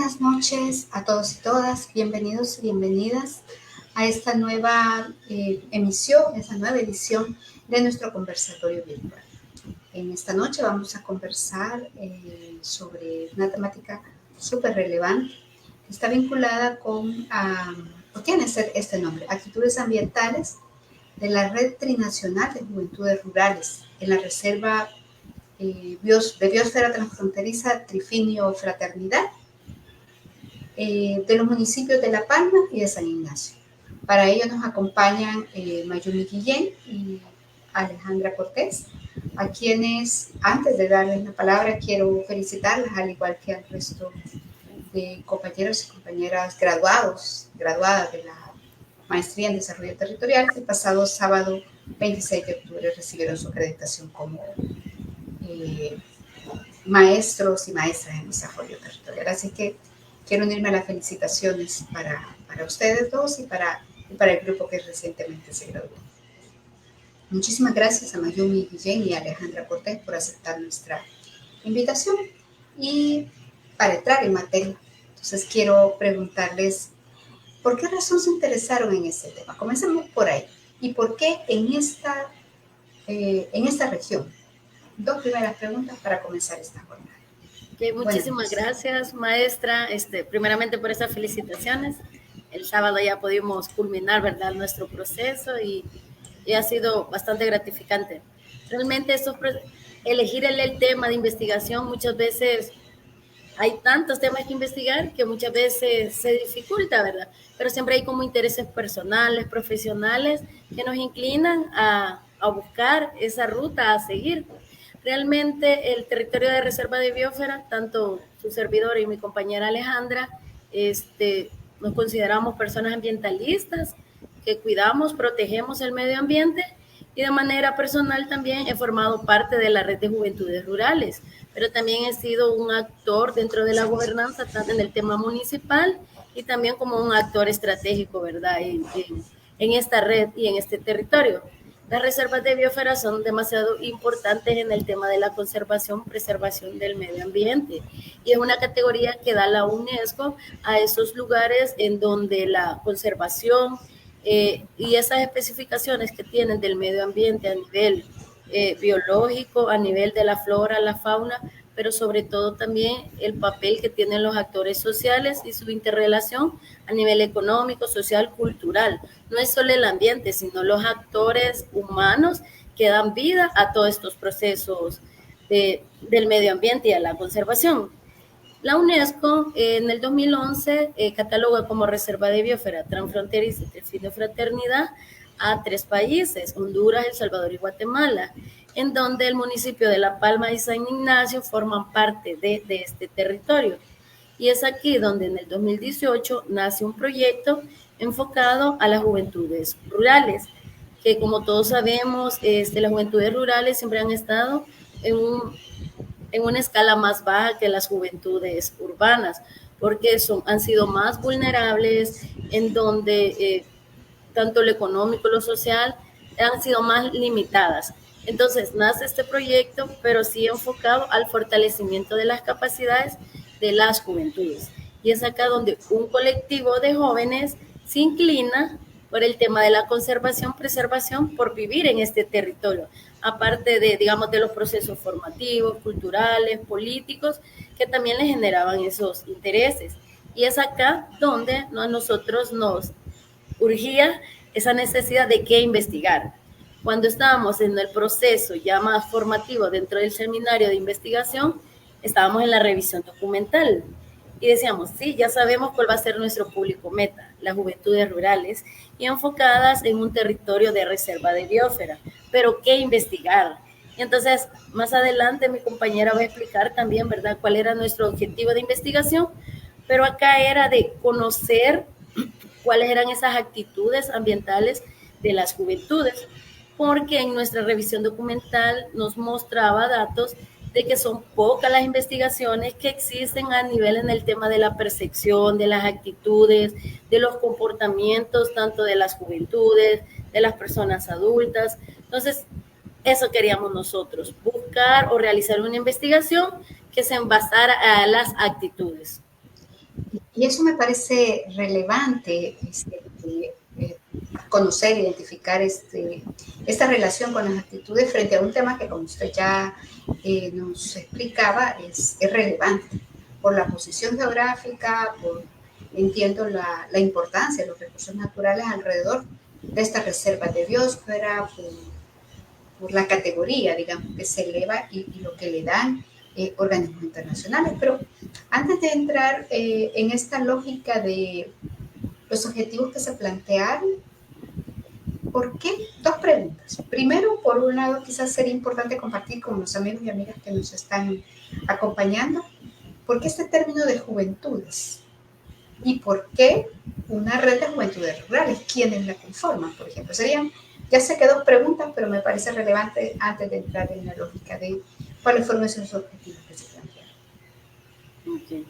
buenas noches a todos y todas. Bienvenidos y bienvenidas a esta nueva emisión, esta nueva edición de nuestro conversatorio virtual. En esta noche vamos a conversar sobre una temática súper relevante que está vinculada con, o tiene este nombre, actitudes ambientales de la Red Trinacional de Juventudes Rurales en la Reserva de Biosfera Transfronteriza Trifinio Fraternidad de los municipios de La Palma y de San Ignacio. Para ello nos acompañan Mayumi Guillén y Alejandra Cortés, a quienes, antes de darles la palabra, quiero felicitarlas, al igual que al resto de compañeros y compañeras graduadas de la Maestría en Desarrollo Territorial. El pasado sábado 26 de octubre recibieron su acreditación como maestros y maestras en Desarrollo Territorial. Así que quiero unirme a las felicitaciones para ustedes dos y para el grupo que recientemente se graduó. Muchísimas gracias a Mayumi Guillén y a Alejandra Cortés por aceptar nuestra invitación. Y para entrar en materia, entonces quiero preguntarles, ¿por qué razón se interesaron en este tema? Comencemos por ahí. ¿Y por qué en esta región? Dos primeras preguntas para comenzar esta jornada. Okay, muchísimas gracias, maestra, primeramente por esas felicitaciones. El sábado ya pudimos culminar, ¿verdad?, nuestro proceso y ha sido bastante gratificante. Realmente elegir el tema de investigación, muchas veces hay tantos temas que investigar que muchas veces se dificulta, ¿verdad? Pero siempre hay como intereses personales, profesionales, que nos inclinan a buscar esa ruta a seguir. Realmente el territorio de reserva de biosfera, tanto su servidor y mi compañera Alejandra, nos consideramos personas ambientalistas que cuidamos, protegemos el medio ambiente, y de manera personal también he formado parte de la Red de Juventudes Rurales, pero también he sido un actor dentro de la gobernanza, tanto en el tema municipal y también como un actor estratégico, ¿verdad?, en esta red y en este territorio. Las reservas de biosfera son demasiado importantes en el tema de la conservación, preservación del medio ambiente, y es una categoría que da la UNESCO a esos lugares en donde la conservación y esas especificaciones que tienen del medio ambiente a nivel biológico, a nivel de la flora, la fauna, pero sobre todo también el papel que tienen los actores sociales y su interrelación a nivel económico, social, cultural. No es solo el ambiente, sino los actores humanos que dan vida a todos estos procesos del medio ambiente y a la conservación. La UNESCO en el 2011 cataloga como reserva de biosfera transfronteriza Trifinio Fraternidad a 3 países, Honduras, El Salvador y Guatemala, en donde el municipio de La Palma y San Ignacio forman parte de este territorio. Y es aquí donde en el 2018 nace un proyecto enfocado a las juventudes rurales, que como todos sabemos, las juventudes rurales siempre han estado en una escala más baja que las juventudes urbanas, porque han sido más vulnerables, en donde tanto lo económico, lo social, han sido más limitadas. Entonces nace este proyecto, pero sí enfocado al fortalecimiento de las capacidades de las juventudes. Y es acá donde un colectivo de jóvenes se inclina por el tema de la conservación, preservación, por vivir en este territorio, aparte de, digamos, de los procesos formativos, culturales, políticos, que también le generaban esos intereses. Y es acá donde a nosotros nos urgía esa necesidad de qué investigar. Cuando estábamos en el proceso ya más formativo dentro del seminario de investigación, estábamos en la revisión documental y decíamos, sí, ya sabemos cuál va a ser nuestro público meta, las juventudes rurales y enfocadas en un territorio de reserva de biosfera, pero ¿qué investigar? Y entonces, más adelante mi compañera va a explicar también, ¿verdad?, cuál era nuestro objetivo de investigación, pero acá era de conocer cuáles eran esas actitudes ambientales de las juventudes, porque en nuestra revisión documental nos mostraba datos de que son pocas las investigaciones que existen a nivel en el tema de la percepción, de las actitudes, de los comportamientos, tanto de las juventudes, de las personas adultas. Entonces, eso queríamos nosotros, buscar o realizar una investigación que se envasara a las actitudes. Y eso me parece relevante, conocer, identificar esta relación con las actitudes frente a un tema que, como usted ya nos explicaba, es relevante por la posición geográfica, entiendo la importancia de los recursos naturales alrededor de estas reservas de biosfera, por la categoría, digamos, que se eleva y lo que le dan organismos internacionales. Pero antes de entrar en esta lógica de los objetivos que se plantearon, ¿por qué? Dos preguntas. Primero, por un lado, quizás sería importante compartir con los amigos y amigas que nos están acompañando, ¿por qué este término de juventudes? ¿Y por qué una red de juventudes rurales? ¿Quiénes la conforman, por ejemplo? Serían, ya sé que dos preguntas, pero me parece relevante antes de entrar en la lógica de cuáles fueron esos objetivos que se plantearon. Okay.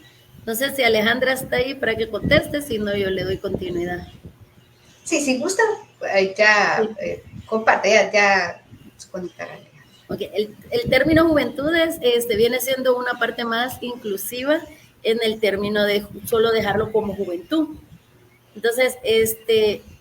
No sé si Alejandra está ahí para que conteste, si no yo le doy continuidad. Sí, si gusta, ya comparte, ya se conectará. Okay. El término juventudes viene siendo una parte más inclusiva en el término de solo dejarlo como juventud. Entonces,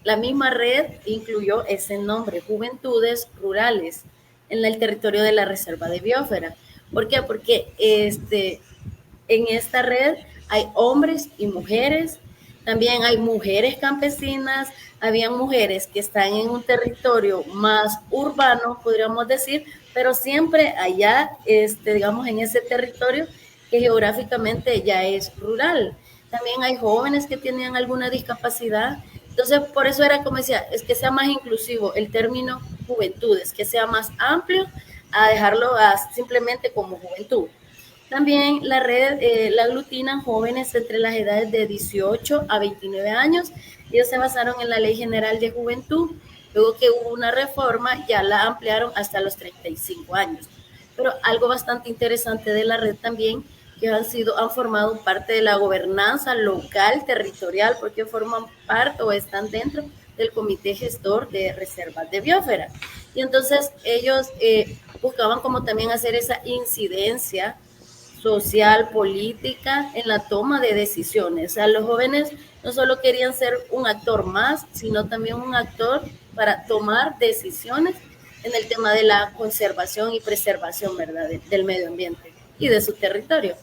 la misma red incluyó ese nombre, Juventudes Rurales, en el territorio de la Reserva de Biosfera. ¿Por qué? Porque en esta red hay hombres y mujeres, también hay mujeres campesinas, habían mujeres que están en un territorio más urbano, podríamos decir, pero siempre allá, digamos, en ese territorio que geográficamente ya es rural. También hay jóvenes que tenían alguna discapacidad. Entonces, por eso era como decía, es que sea más inclusivo el término juventudes, que sea más amplio a dejarlo simplemente como juventud. También la red la aglutinan jóvenes entre las edades de 18 a 29 años. Ellos se basaron en la Ley General de Juventud. Luego que hubo una reforma, ya la ampliaron hasta los 35 años. Pero algo bastante interesante de la red también, que han formado parte de la gobernanza local, territorial, porque forman parte o están dentro del comité gestor de reservas de biosfera. Y entonces ellos buscaban como también hacer esa incidencia social, política, en la toma de decisiones. O sea, los jóvenes no solo querían ser un actor más, sino también un actor para tomar decisiones en el tema de la conservación y preservación, ¿verdad?, del medio ambiente y de su territorio.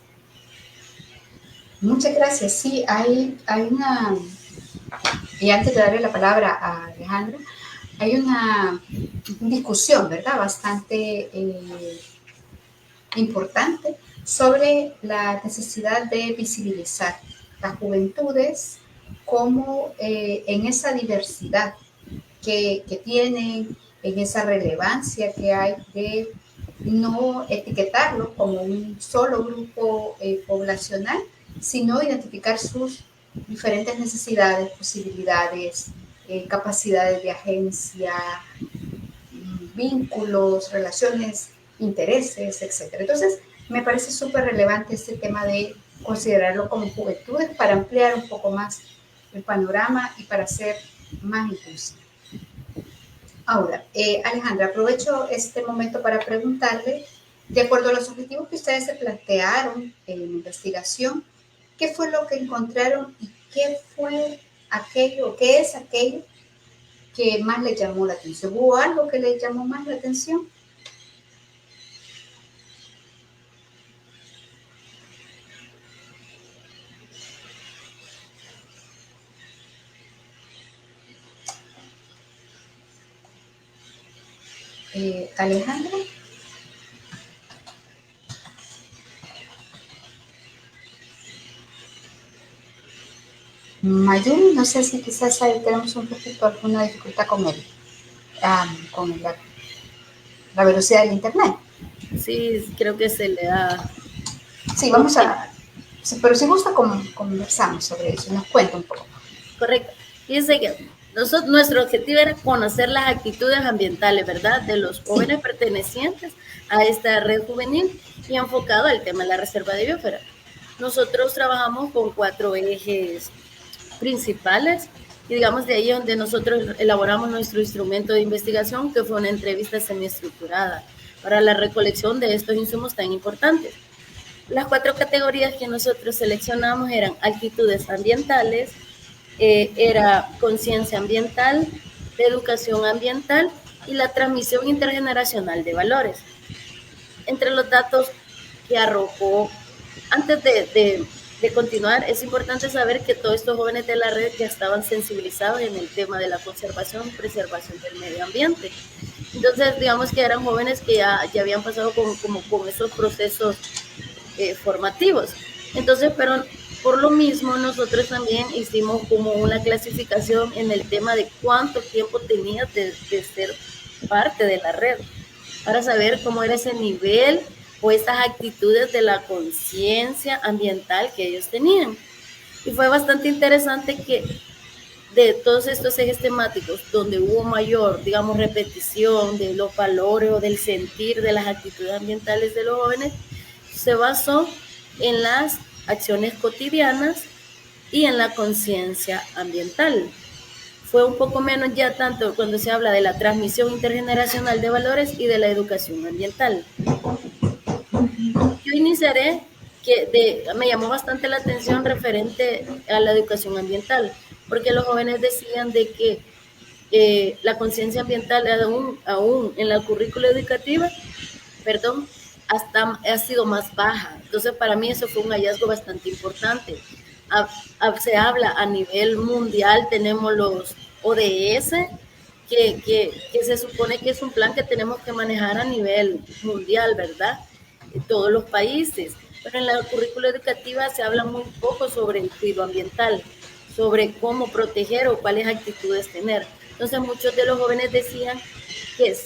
Muchas gracias. Sí, hay una, y antes de darle la palabra a Alejandra, hay una discusión, ¿verdad?, bastante importante sobre la necesidad de visibilizar las juventudes como en esa diversidad que tienen, en esa relevancia que hay de no etiquetarlo como un solo grupo poblacional, sino identificar sus diferentes necesidades, posibilidades, capacidades de agencia, vínculos, relaciones, intereses, etc. Entonces, me parece súper relevante este tema de considerarlo como juventudes para ampliar un poco más el panorama y para ser más inclusivo. Ahora, Alejandra, aprovecho este momento para preguntarle, de acuerdo a los objetivos que ustedes se plantearon en la investigación, ¿qué fue lo que encontraron y qué fue aquello, qué es aquello que más le llamó la atención? ¿Hubo algo que le llamó más la atención? Alejandra. Mayumi, no sé si quizás ahí tenemos un poquito alguna dificultad con la velocidad del internet. Sí, creo que se le da. Sí, vamos a. Sí, pero si gusta, conversamos sobre eso, nos cuenta un poco. Correcto. Fíjense que nuestro objetivo era conocer las actitudes ambientales, ¿verdad?, de los jóvenes pertenecientes a esta red juvenil y enfocado al tema de la reserva de biosfera. Nosotros trabajamos con 4 ejes principales y digamos de ahí donde nosotros elaboramos nuestro instrumento de investigación, que fue una entrevista semiestructurada para la recolección de estos insumos tan importantes. Las 4 categorías que nosotros seleccionamos eran actitudes ambientales, era conciencia ambiental, educación ambiental y la transmisión intergeneracional de valores. Entre los datos que arrojó, antes de continuar, es importante saber que todos estos jóvenes de la red ya estaban sensibilizados en el tema de la conservación y preservación del medio ambiente. Entonces, digamos que eran jóvenes que ya habían pasado con esos procesos formativos. Entonces, pero por lo mismo, nosotros también hicimos como una clasificación en el tema de cuánto tiempo tenías de ser parte de la red, para saber cómo era ese nivel o esas actitudes de la conciencia ambiental que ellos tenían. Y fue bastante interesante que de todos estos ejes temáticos, donde hubo mayor, digamos, repetición de los valores o del sentir de las actitudes ambientales de los jóvenes, se basó en las acciones cotidianas y en la conciencia ambiental. Fue un poco menos ya tanto cuando se habla de la transmisión intergeneracional de valores y de la educación ambiental. Yo iniciaré me llamó bastante la atención referente a la educación ambiental, porque los jóvenes decían de que la conciencia ambiental aún en la currícula educativa, perdón, hasta ha sido más baja. Entonces, para mí eso fue un hallazgo bastante importante. Se habla a nivel mundial, tenemos los ODS, que se supone que es un plan que tenemos que manejar a nivel mundial, ¿verdad? Todos los países. Pero en la currícula educativa se habla muy poco sobre el cuidado ambiental, sobre cómo proteger o cuáles actitudes tener. Entonces, muchos de los jóvenes decían que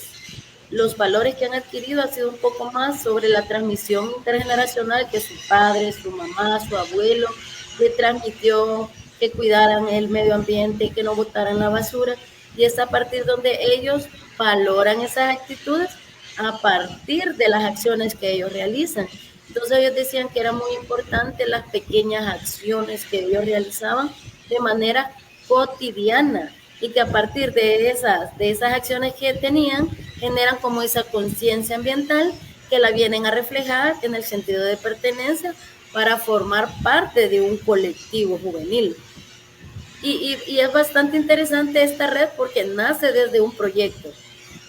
los valores que han adquirido han sido un poco más sobre la transmisión intergeneracional, que su padre, su mamá, su abuelo le transmitió, que cuidaran el medio ambiente, que no botaran la basura, y es a partir donde ellos valoran esas actitudes a partir de las acciones que ellos realizan. Entonces ellos decían que era muy importante las pequeñas acciones que ellos realizaban de manera cotidiana, y que a partir de esas acciones que tenían, generan como esa conciencia ambiental que la vienen a reflejar en el sentido de pertenencia para formar parte de un colectivo juvenil. Y es bastante interesante esta red porque nace desde un proyecto.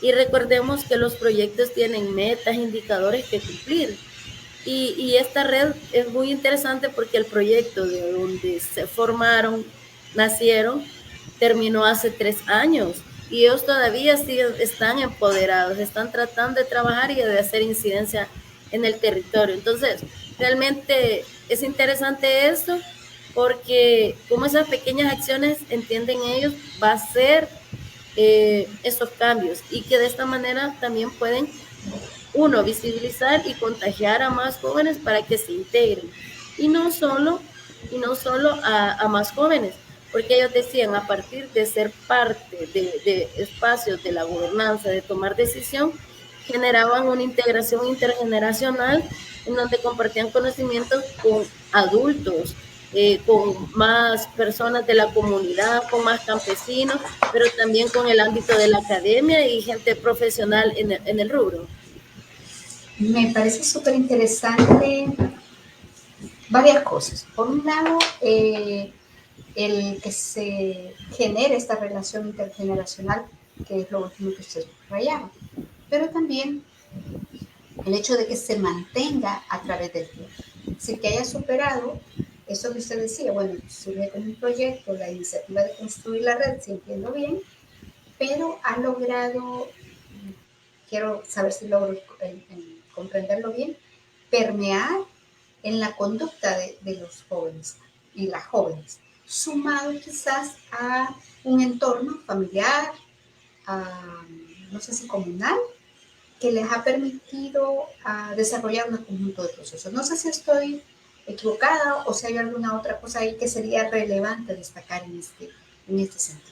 Y recordemos que los proyectos tienen metas, indicadores que cumplir. Y esta red es muy interesante porque el proyecto de donde se formaron, nacieron, terminó hace 3 años y ellos todavía están empoderados, están tratando de trabajar y de hacer incidencia en el territorio. Entonces, realmente es interesante esto porque como esas pequeñas acciones, entienden ellos, va a ser esos cambios, y que de esta manera también pueden, uno, visibilizar y contagiar a más jóvenes para que se integren, y no solo a más jóvenes, porque ellos decían, a partir de ser parte de espacios de la gobernanza, de tomar decisión, generaban una integración intergeneracional en donde compartían conocimientos con adultos, con más personas de la comunidad, con más campesinos, pero también con el ámbito de la academia y gente profesional en el rubro. Me parece súper interesante varias cosas. Por un lado, el que se genere esta relación intergeneracional, que es lo último que usted rayaba, pero también el hecho de que se mantenga a través del tiempo. Es decir, que haya superado eso que usted decía, bueno, surge como un proyecto, la iniciativa de construir la red, si entiendo bien, pero ha logrado, quiero saber si logro comprenderlo bien, permear en la conducta de los jóvenes y las jóvenes, sumado quizás a un entorno familiar, no sé si comunal, que les ha permitido desarrollar un conjunto de procesos. No sé si estoy equivocada o si hay alguna otra cosa ahí que sería relevante destacar en este sentido.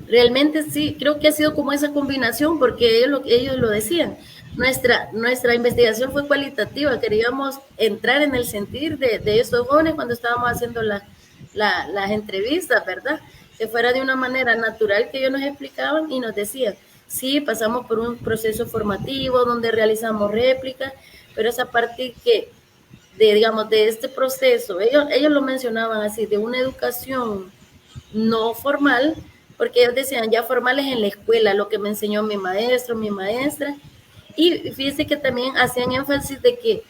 Realmente sí, creo que ha sido como esa combinación, porque ellos lo decían. Nuestra investigación fue cualitativa, queríamos entrar en el sentir de estos jóvenes cuando estábamos haciendo las entrevistas, ¿verdad? Que fuera de una manera natural que ellos nos explicaban y nos decían, sí, pasamos por un proceso formativo donde realizamos réplicas, pero esa parte digamos, de este proceso, ellos lo mencionaban así, de una educación no formal, porque ellos decían ya formales en la escuela, lo que me enseñó mi maestro, mi maestra, y fíjense que también hacían énfasis de que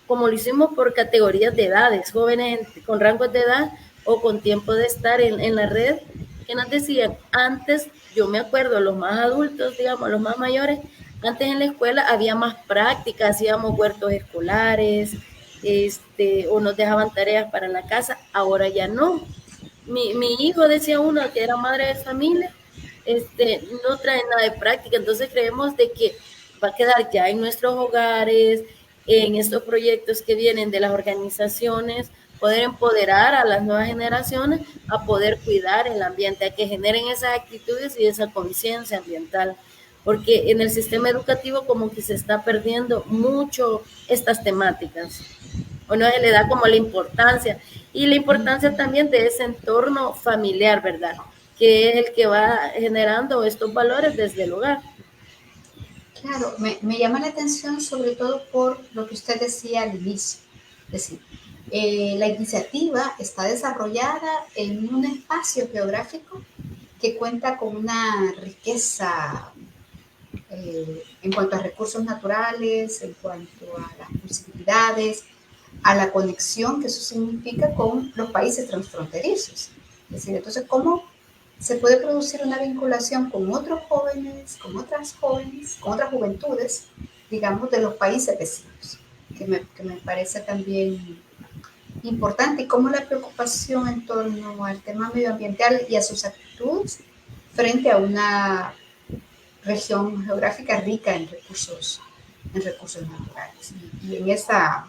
como lo hicimos por categorías de edades, jóvenes con rangos de edad o con tiempo de estar en la red, que nos decían, antes, yo me acuerdo, los más adultos, digamos, los más mayores, antes en la escuela había más prácticas, hacíamos huertos escolares, o nos dejaban tareas para la casa, ahora ya no. Mi hijo decía uno que era madre de familia, no trae nada de práctica, entonces creemos de que va a quedar ya en nuestros hogares, en estos proyectos que vienen de las organizaciones, poder empoderar a las nuevas generaciones a poder cuidar el ambiente, a que generen esas actitudes y esa conciencia ambiental, porque en el sistema educativo como que se está perdiendo mucho estas temáticas, o no se le da como la importancia, y la importancia también de ese entorno familiar, ¿verdad? Que es el que va generando estos valores desde el hogar. Claro, me llama la atención sobre todo por lo que usted decía al inicio. Es decir, la iniciativa está desarrollada en un espacio geográfico que cuenta con una riqueza en cuanto a recursos naturales, en cuanto a las posibilidades, a la conexión que eso significa con los países transfronterizos. Es decir, entonces, ¿cómo se puede producir una vinculación con otros jóvenes, con otras juventudes, digamos, de los países vecinos? Que me parece también importante, y cómo la preocupación en torno al tema medioambiental y a sus actitudes frente a una región geográfica rica en recursos naturales. Y en esa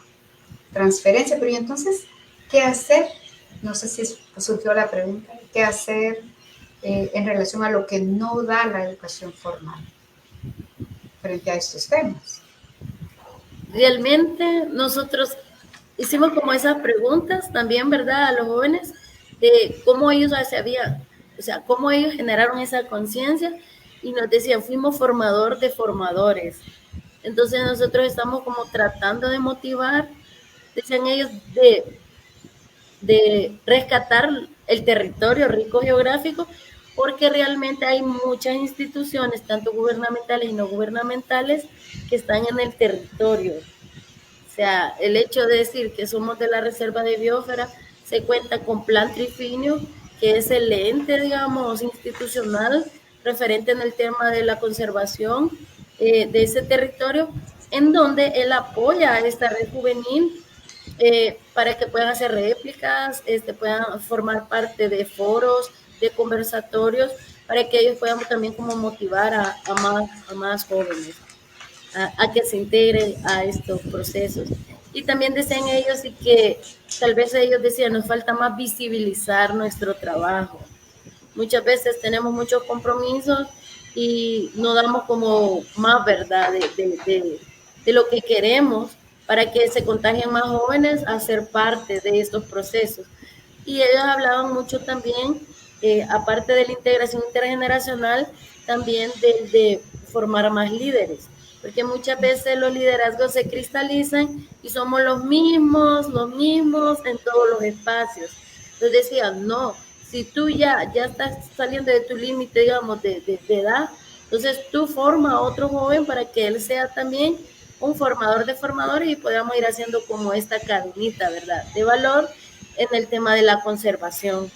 transferencia, pero ¿y entonces qué hacer? No sé si surgió la pregunta, ¿qué hacer en relación a lo que no da la educación formal frente a estos temas? Realmente nosotros hicimos como esas preguntas también, ¿verdad? A los jóvenes de cómo ellos sabían, o sea, cómo ellos generaron esa conciencia y nos decían, fuimos formador de formadores. Entonces nosotros estamos como tratando de motivar, decían ellos, de rescatar el territorio rico geográfico, porque realmente hay muchas instituciones, tanto gubernamentales y no gubernamentales, que están en el territorio. O sea, el hecho de decir que somos de la Reserva de Biosfera, se cuenta con Plan Trifinio, que es el ente, digamos, institucional referente en el tema de la conservación de ese territorio, en donde él apoya a esta red juvenil para que puedan hacer réplicas, puedan formar parte de foros, de conversatorios, para que ellos puedan también como motivar a más jóvenes a que se integren a estos procesos. Y también decían ellos y que tal vez ellos decían, nos falta más visibilizar nuestro trabajo. Muchas veces tenemos muchos compromisos y no damos como más verdad de lo que queremos para que se contagien más jóvenes a ser parte de estos procesos. Y ellos hablaban mucho también, aparte de la integración intergeneracional, también de formar más líderes, porque muchas veces los liderazgos se cristalizan y somos los mismos en todos los espacios. Entonces decían, no, si tú ya estás saliendo de tu límite, digamos, de edad, entonces tú forma a otro joven para que él sea también un formador de formadores y podamos ir haciendo como esta cadenita, ¿verdad? De valor en el tema de la conservación.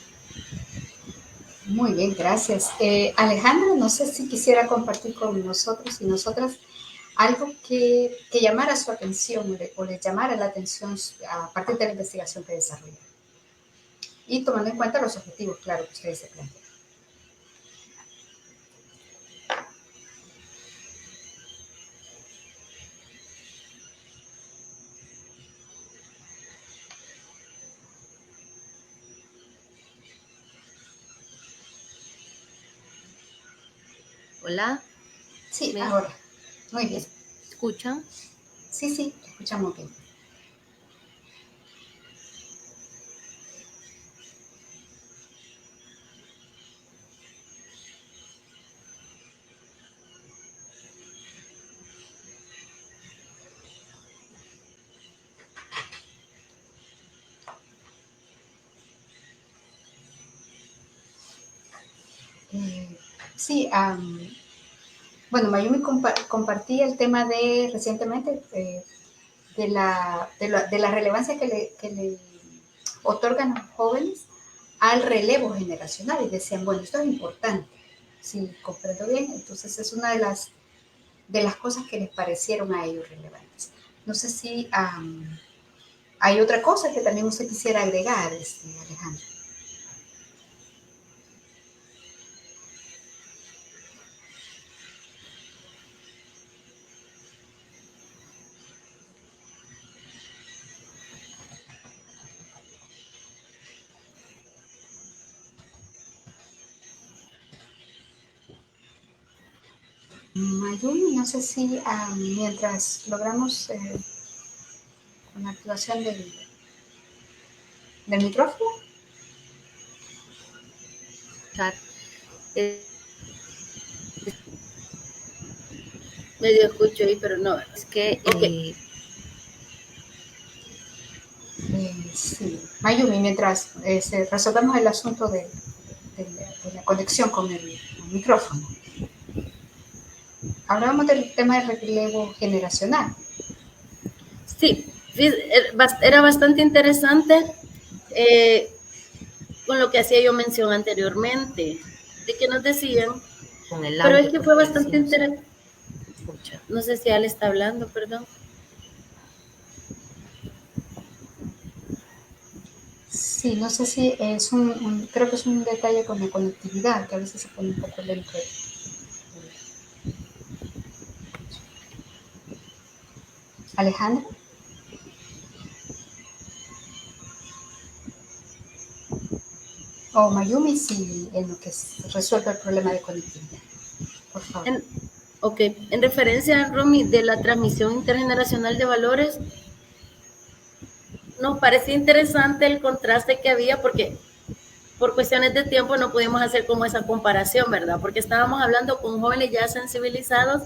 Muy bien, gracias. Alejandra, no sé si quisiera compartir con nosotros y nosotras algo que llamara su atención o le llamara la atención a partir de la investigación que desarrolla. Y tomando en cuenta los objetivos, claro, que ustedes se plantean. Hola, Sí, ¿me ahora. Muy bien. escuchan? Sí, sí, te escuchamos bien. Sí, bueno, Mayumi compartía el tema de recientemente de la relevancia que le otorgan los jóvenes al relevo generacional y decían, bueno, esto es importante, si comprendo bien, entonces es una de las cosas que les parecieron a ellos relevantes. No sé si hay otra cosa que también usted quisiera agregar, Alejandro. Mayumi, no sé si mientras logramos con la activación del micrófono. Medio escucho ahí, pero no. Es que Okay. Sí, Mayumi, mientras resolvamos el asunto de la conexión con el micrófono. Hablábamos del tema del relevo generacional. Sí, era bastante interesante con lo que hacía yo mención anteriormente, de que nos decían, con el pero audio, es que fue bastante interesante. Escucha. No sé si Ale está hablando, perdón. Sí, no sé si es creo que es un detalle con la conectividad, que a veces se pone un poco lento. Alejandra. O Mayumi, si en lo que se resuelve el problema de conectividad. Por favor. En referencia, Romy, de la transmisión intergeneracional de valores, nos parece interesante el contraste que había porque por cuestiones de tiempo no pudimos hacer como esa comparación, ¿verdad? Porque estábamos hablando con jóvenes ya sensibilizados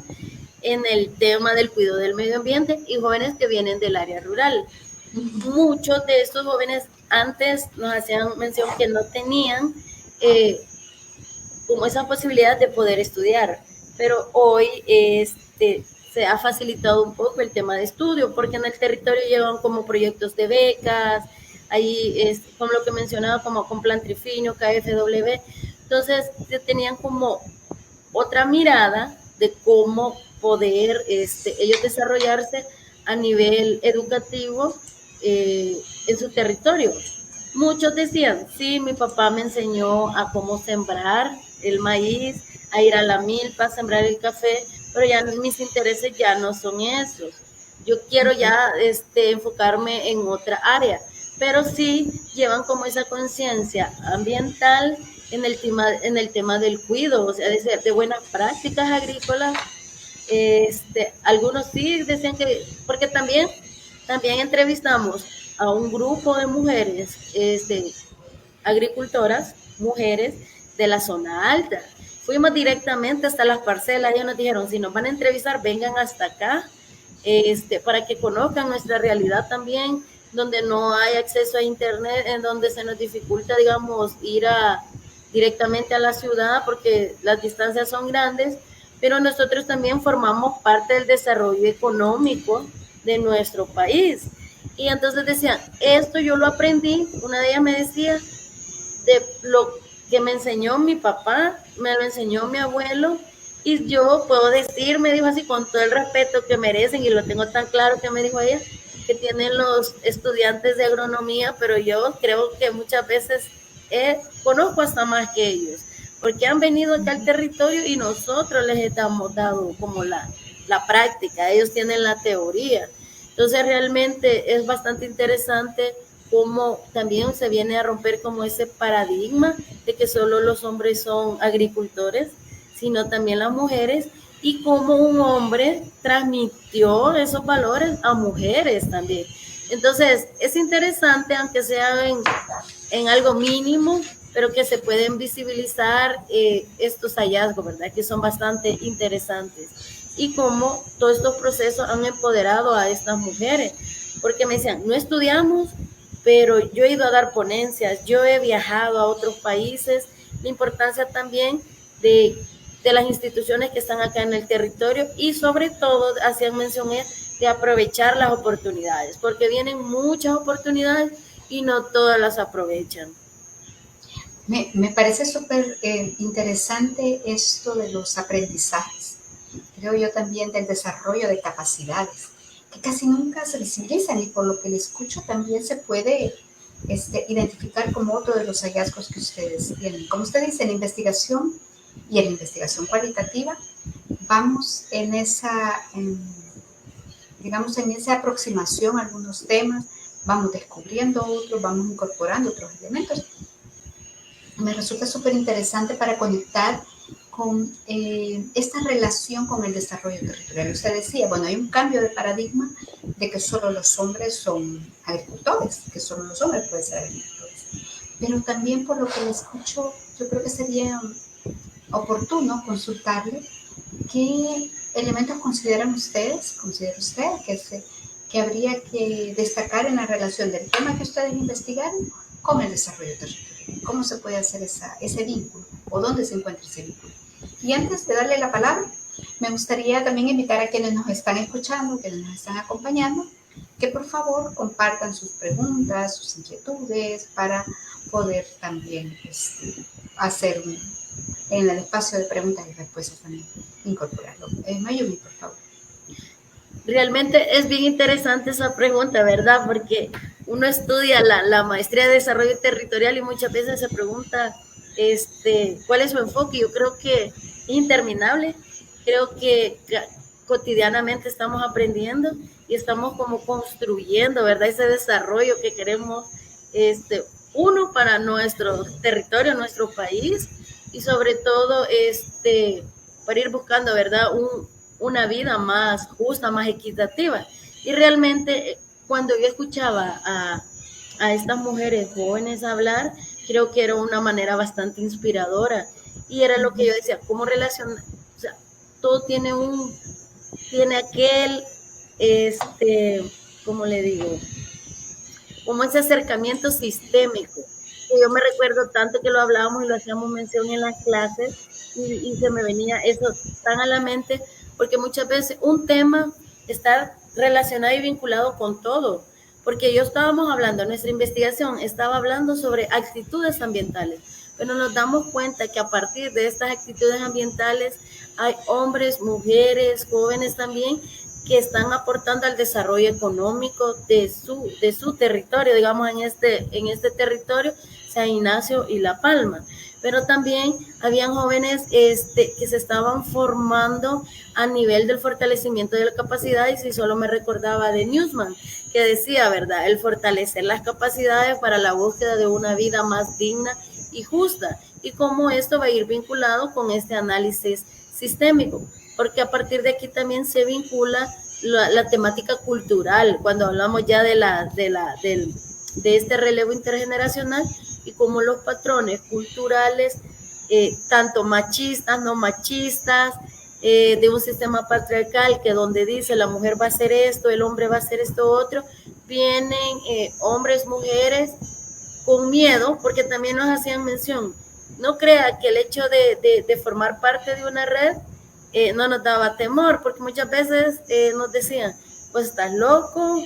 en el tema del cuidado del medio ambiente y jóvenes que vienen del área rural. Muchos de estos jóvenes antes nos hacían mención que no tenían como esa posibilidad de poder estudiar, pero hoy se ha facilitado un poco el tema de estudio, porque en el territorio llevan como proyectos de becas, ahí como lo que mencionaba, como con Plan Trifinio, KFW, entonces tenían como otra mirada de cómo poder ellos desarrollarse a nivel educativo en su territorio. Muchos decían, sí, mi papá me enseñó a cómo sembrar el maíz, a ir a la milpa, a sembrar el café, pero ya mis intereses ya no son esos. Yo quiero ya enfocarme en otra área, pero sí llevan como esa conciencia ambiental en el tema del cuidado, o sea, de buenas prácticas agrícolas. Algunos sí decían que, porque también entrevistamos a un grupo de mujeres agricultoras, mujeres de la zona alta. Fuimos directamente hasta las parcelas, ellos nos dijeron, si nos van a entrevistar, vengan hasta acá, para que conozcan nuestra realidad también, donde no hay acceso a internet, en donde se nos dificulta, digamos, ir directamente a la ciudad porque las distancias son grandes, pero nosotros también formamos parte del desarrollo económico de nuestro país. Y entonces decían, esto yo lo aprendí, una de ellas me decía, de lo que me enseñó mi papá, me lo enseñó mi abuelo, y yo puedo decir, me dijo así, con todo el respeto que merecen, y lo tengo tan claro que me dijo ella, que tienen los estudiantes de agronomía, pero yo creo que muchas veces conozco hasta más que ellos, porque han venido acá al territorio y nosotros les estamos dando como la práctica, ellos tienen la teoría. Entonces realmente es bastante interesante cómo también se viene a romper como ese paradigma de que solo los hombres son agricultores, sino también las mujeres, y cómo un hombre transmitió esos valores a mujeres también. Entonces, es interesante, aunque sea en algo mínimo, pero que se pueden visibilizar estos hallazgos, ¿verdad? Que son bastante interesantes. Y cómo todos estos procesos han empoderado a estas mujeres. Porque me decían, no estudiamos, pero yo he ido a dar ponencias, yo he viajado a otros países. La importancia también de, de las instituciones que están acá en el territorio y sobre todo hacían mención de aprovechar las oportunidades, porque vienen muchas oportunidades y no todas las aprovechan. Me parece súper interesante esto de los aprendizajes. Creo yo también del desarrollo de capacidades, que casi nunca se visibilizan y por lo que le escucho también se puede identificar como otro de los hallazgos que ustedes tienen. Como usted dice, en investigación y en investigación cualitativa, vamos digamos, en esa aproximación a algunos temas, vamos descubriendo otros, vamos incorporando otros elementos. Me resulta súper interesante para conectar con esta relación con el desarrollo territorial. Usted decía, bueno, hay un cambio de paradigma de que solo los hombres son agricultores, que solo los hombres pueden ser agricultores. Pero también por lo que le escucho, yo creo que sería oportuno consultarle qué elementos considera usted que habría que destacar en la relación del tema que ustedes investigaron con el desarrollo territorial. ¿Cómo se puede hacer ese vínculo o dónde se encuentra ese vínculo? Y antes de darle la palabra, me gustaría también invitar a quienes nos están escuchando, quienes nos están acompañando, que por favor compartan sus preguntas, sus inquietudes para poder también hacer en el espacio de preguntas y respuestas también incorporarlo. Mayumi, por favor. Realmente es bien interesante esa pregunta, ¿verdad? Porque uno estudia la maestría de desarrollo territorial y muchas veces se pregunta cuál es su enfoque. Yo creo que es interminable. Creo que cotidianamente estamos aprendiendo y estamos como construyendo, ¿verdad? Ese desarrollo que queremos, uno para nuestro territorio, nuestro país y sobre todo para ir buscando, ¿verdad? Una vida más justa, más equitativa. Y realmente cuando yo escuchaba a estas mujeres jóvenes hablar, creo que era una manera bastante inspiradora. Y era lo que yo decía, cómo relacionar, o sea, todo tiene aquel, ¿cómo le digo? Como ese acercamiento sistémico. Yo me recuerdo tanto que lo hablábamos y lo hacíamos mención en las clases y se me venía eso tan a la mente, porque muchas veces un tema está relacionado y vinculado con todo, porque yo estábamos hablando, nuestra investigación estaba hablando sobre actitudes ambientales, pero nos damos cuenta que a partir de estas actitudes ambientales hay hombres, mujeres, jóvenes también, que están aportando al desarrollo económico de su territorio, digamos en este territorio, San Ignacio y La Palma. Pero también habían jóvenes que se estaban formando a nivel del fortalecimiento de la capacidad, y si solo me recordaba de Newsman, que decía, ¿verdad?, el fortalecer las capacidades para la búsqueda de una vida más digna y justa, y cómo esto va a ir vinculado con este análisis sistémico, porque a partir de aquí también se vincula la temática cultural, cuando hablamos ya de este relevo intergeneracional y cómo los patrones culturales, tanto machistas, no machistas, de un sistema patriarcal que donde dice la mujer va a hacer esto, el hombre va a hacer esto otro, vienen hombres, mujeres con miedo, porque también nos hacían mención, no crea que el hecho de formar parte de una red no nos daba temor, porque muchas veces nos decían, pues estás loco,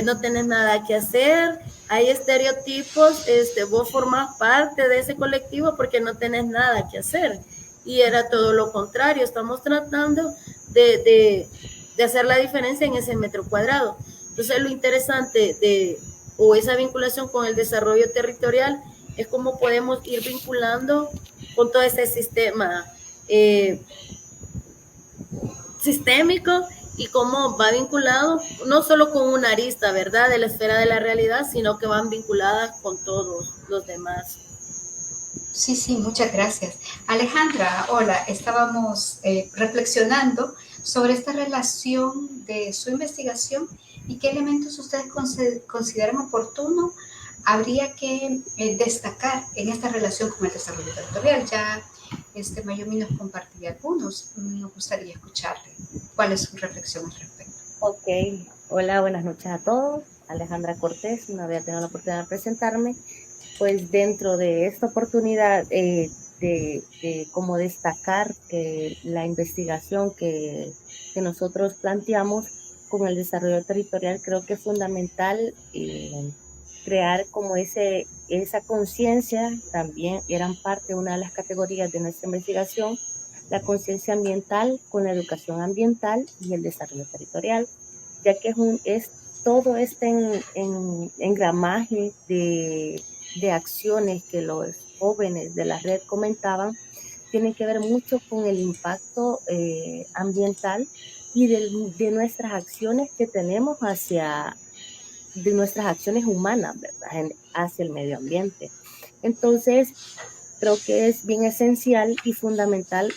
no tenés nada que hacer, hay estereotipos, vos formás parte de ese colectivo porque no tenés nada que hacer, y era todo lo contrario, estamos tratando de hacer la diferencia en ese metro cuadrado. Entonces lo interesante o esa vinculación con el desarrollo territorial es cómo podemos ir vinculando con todo ese sistema sistémico y cómo va vinculado no solo con una arista, ¿verdad?, de la esfera de la realidad, sino que van vinculadas con todos los demás. Sí, muchas gracias. Alejandra, hola, estábamos reflexionando sobre esta relación de su investigación y qué elementos ustedes consideran oportuno habría que destacar en esta relación con el desarrollo territorial. Ya Mayumi nos compartía algunos, nos gustaría escucharle. ¿Cuál es su reflexión al respecto? Ok, hola, buenas noches a todos. Alejandra Cortés, no había tenido la oportunidad de presentarme. Pues dentro de esta oportunidad de cómo destacar que la investigación que nosotros planteamos con el desarrollo territorial, creo que es fundamental crear como esa conciencia. También eran parte, una de las categorías de nuestra investigación, la conciencia ambiental con la educación ambiental y el desarrollo territorial, ya que es todo este engramaje de acciones que los jóvenes de la red comentaban, tienen que ver mucho con el impacto ambiental y de nuestras acciones que tenemos de nuestras acciones humanas, ¿verdad? Hacia el medio ambiente. Entonces, creo que es bien esencial y fundamental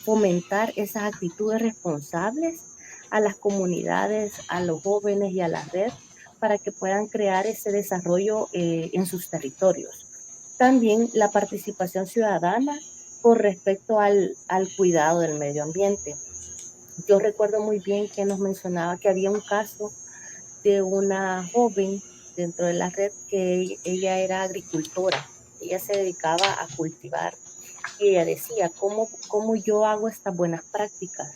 fomentar esas actitudes responsables a las comunidades, a los jóvenes y a la red para que puedan crear ese desarrollo en sus territorios. También la participación ciudadana con respecto al cuidado del medio ambiente. Yo recuerdo muy bien que nos mencionaba que había un caso de una joven dentro de la red que ella era agricultora, ella se dedicaba a cultivar y ella decía, ¿cómo yo hago estas buenas prácticas?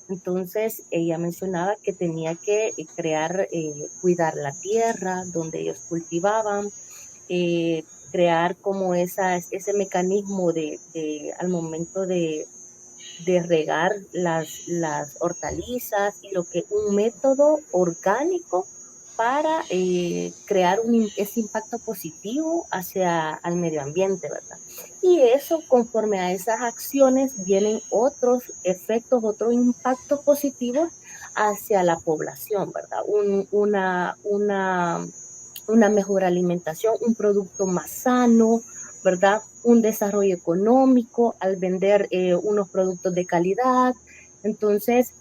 Entonces ella mencionaba que tenía que cuidar la tierra donde ellos cultivaban, crear como ese mecanismo al momento de regar las hortalizas y un método orgánico para crear ese impacto positivo hacia el medio ambiente, ¿verdad? Y eso, conforme a esas acciones, vienen otros efectos, otros impactos positivos hacia la población, ¿verdad? Una mejor alimentación, un producto más sano, ¿verdad? Un desarrollo económico al vender unos productos de calidad. Entonces,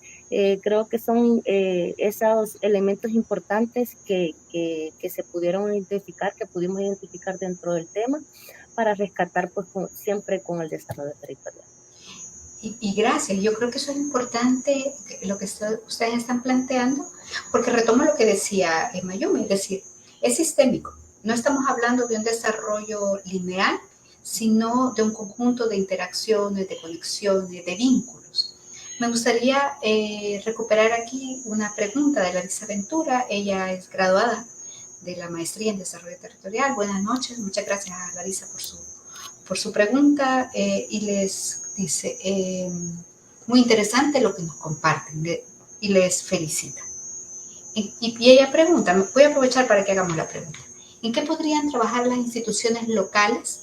creo que son esos elementos importantes que se pudieron identificar, que pudimos identificar dentro del tema para rescatar pues siempre con el desarrollo territorial. Y gracias, yo creo que eso es importante, lo que ustedes están planteando, porque retomo lo que decía Mayumi, es decir, es sistémico. No estamos hablando de un desarrollo lineal, sino de un conjunto de interacciones, de conexiones, de vínculos. Me gustaría recuperar aquí una pregunta de Larisa Ventura. Ella es graduada de la maestría en desarrollo territorial. Buenas noches, muchas gracias a Larisa por su pregunta y les dice, muy interesante lo que nos comparten y les felicita. Y ella pregunta, voy a aprovechar para que hagamos la pregunta, ¿en qué podrían trabajar las instituciones locales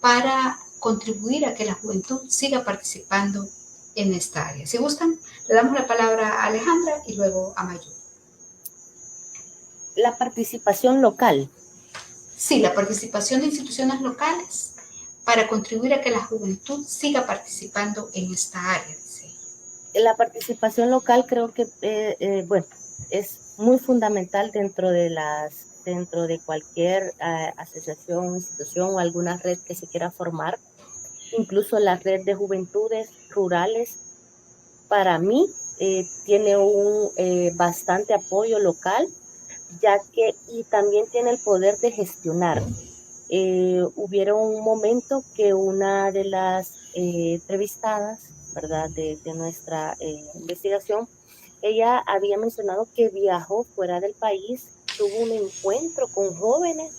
para contribuir a que la juventud siga participando en esta área? Si gustan, le damos la palabra a Alejandra y luego a Mayu. La participación local. Sí, la participación de instituciones locales para contribuir a que la juventud siga participando en esta área, dice ella. La participación local creo que, bueno, es muy fundamental dentro de cualquier asociación, institución o alguna red que se quiera formar, incluso la red de juventudes rurales, para mí tiene un bastante apoyo local, y también tiene el poder de gestionar. Hubieron un momento que una de las entrevistadas, ¿verdad?, de nuestra investigación, ella había mencionado que viajó fuera del país, tuvo un encuentro con jóvenes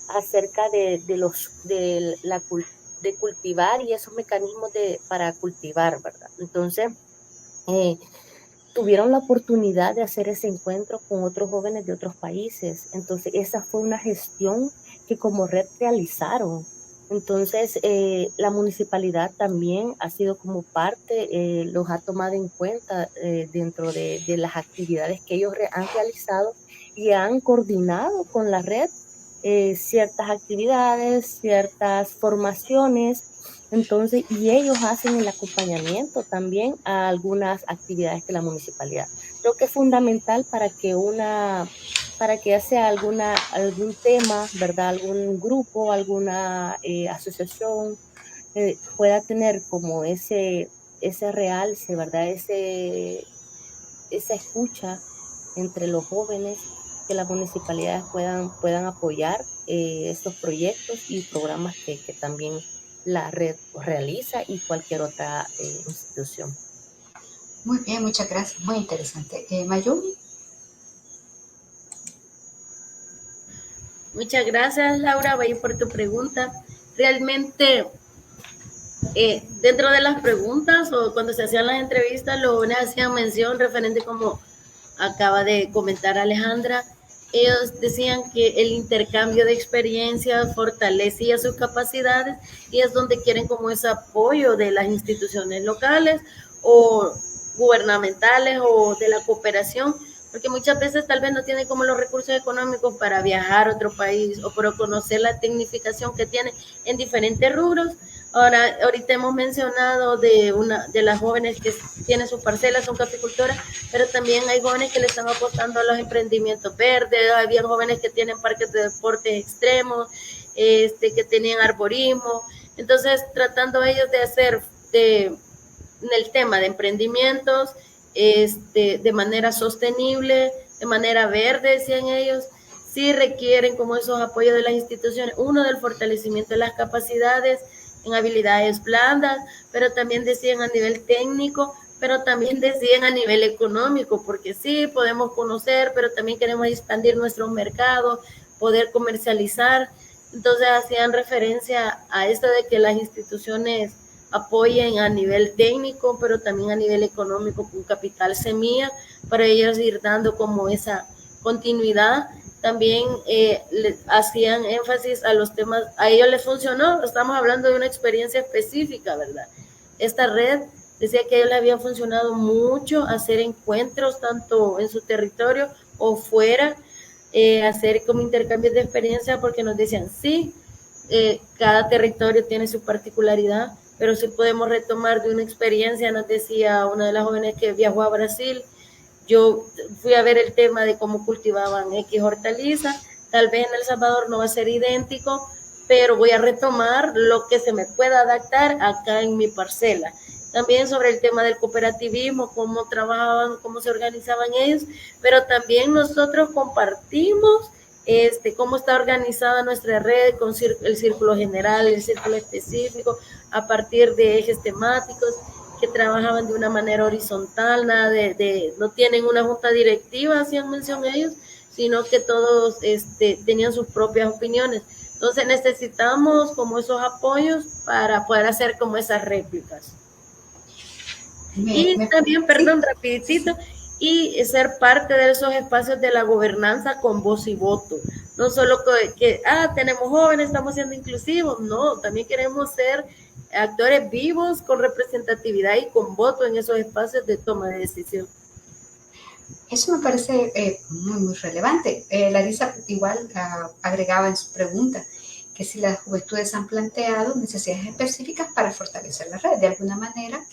acerca de cultivar y esos mecanismos para cultivar, ¿verdad? Entonces, tuvieron la oportunidad de hacer ese encuentro con otros jóvenes de otros países. Entonces, esa fue una gestión que como red realizaron. Entonces, la municipalidad también ha sido como parte, los ha tomado en cuenta dentro de las actividades que ellos han realizado y han coordinado con la red ciertas actividades, ciertas formaciones. Entonces, y ellos hacen el acompañamiento también a algunas actividades de la municipalidad. Creo que es fundamental para que sea algún tema, ¿verdad? Algún grupo, alguna asociación pueda tener como ese realce, ¿verdad? Esa escucha entre los jóvenes, que las municipalidades puedan apoyar estos proyectos y programas que también la red realiza y cualquier otra institución. Muy bien, muchas gracias, muy interesante. Mayumi. Muchas gracias, Laura, vaya por tu pregunta. Realmente, dentro de las preguntas o cuando se hacían las entrevistas, los jóvenes hacían mención referente como acaba de comentar Alejandra. Ellos decían que el intercambio de experiencias fortalecía sus capacidades y es donde quieren como ese apoyo de las instituciones locales o gubernamentales o de la cooperación, porque muchas veces tal vez no tienen como los recursos económicos para viajar a otro país o para conocer la tecnificación que tiene en diferentes rubros. Ahora, ahorita hemos mencionado de una de las jóvenes que tiene sus parcelas, son caficultoras, pero también hay jóvenes que le están apostando a los emprendimientos verdes, había jóvenes que tienen parques de deportes extremos, que tenían arborismo, entonces tratando ellos de hacer en el tema de emprendimientos de manera sostenible, de manera verde, decían ellos, sí requieren como esos apoyos de las instituciones, uno del fortalecimiento de las capacidades en habilidades blandas, pero también decían a nivel técnico, pero también decían a nivel económico, porque sí, podemos conocer, pero también queremos expandir nuestro mercado, poder comercializar. Entonces hacían referencia a esto de que las instituciones apoyen a nivel técnico, pero también a nivel económico con capital semilla, para ellos ir dando como esa continuidad. También le hacían énfasis a los temas, a ellos les funcionó, estamos hablando de una experiencia específica, ¿verdad? Esta red decía que a ellos les había funcionado mucho hacer encuentros tanto en su territorio o fuera, hacer como intercambios de experiencia, porque nos decían, sí, cada territorio tiene su particularidad, pero sí podemos retomar de una experiencia. Nos decía una de las jóvenes que viajó a Brasil, yo fui a ver el tema de cómo cultivaban X hortaliza, tal vez en El Salvador no va a ser idéntico, pero voy a retomar lo que se me pueda adaptar acá en mi parcela. También sobre el tema del cooperativismo, cómo trabajaban, cómo se organizaban ellos, pero también nosotros compartimos cómo está organizada nuestra red con el círculo general, el círculo específico, a partir de ejes temáticos que trabajaban de una manera horizontal, nada no tienen una junta directiva, hacían mención ellos, sino que todos tenían sus propias opiniones. Entonces necesitamos como esos apoyos para poder hacer como esas réplicas. También, perdón, rapidito, y ser parte de esos espacios de la gobernanza con voz y voto. No solo que tenemos jóvenes, estamos siendo inclusivos, no, también queremos ser actores vivos con representatividad y con voto en esos espacios de toma de decisión. Eso me parece muy relevante. Larisa igual agregaba en su pregunta que si las juventudes han planteado necesidades específicas para fortalecer la red, de alguna manera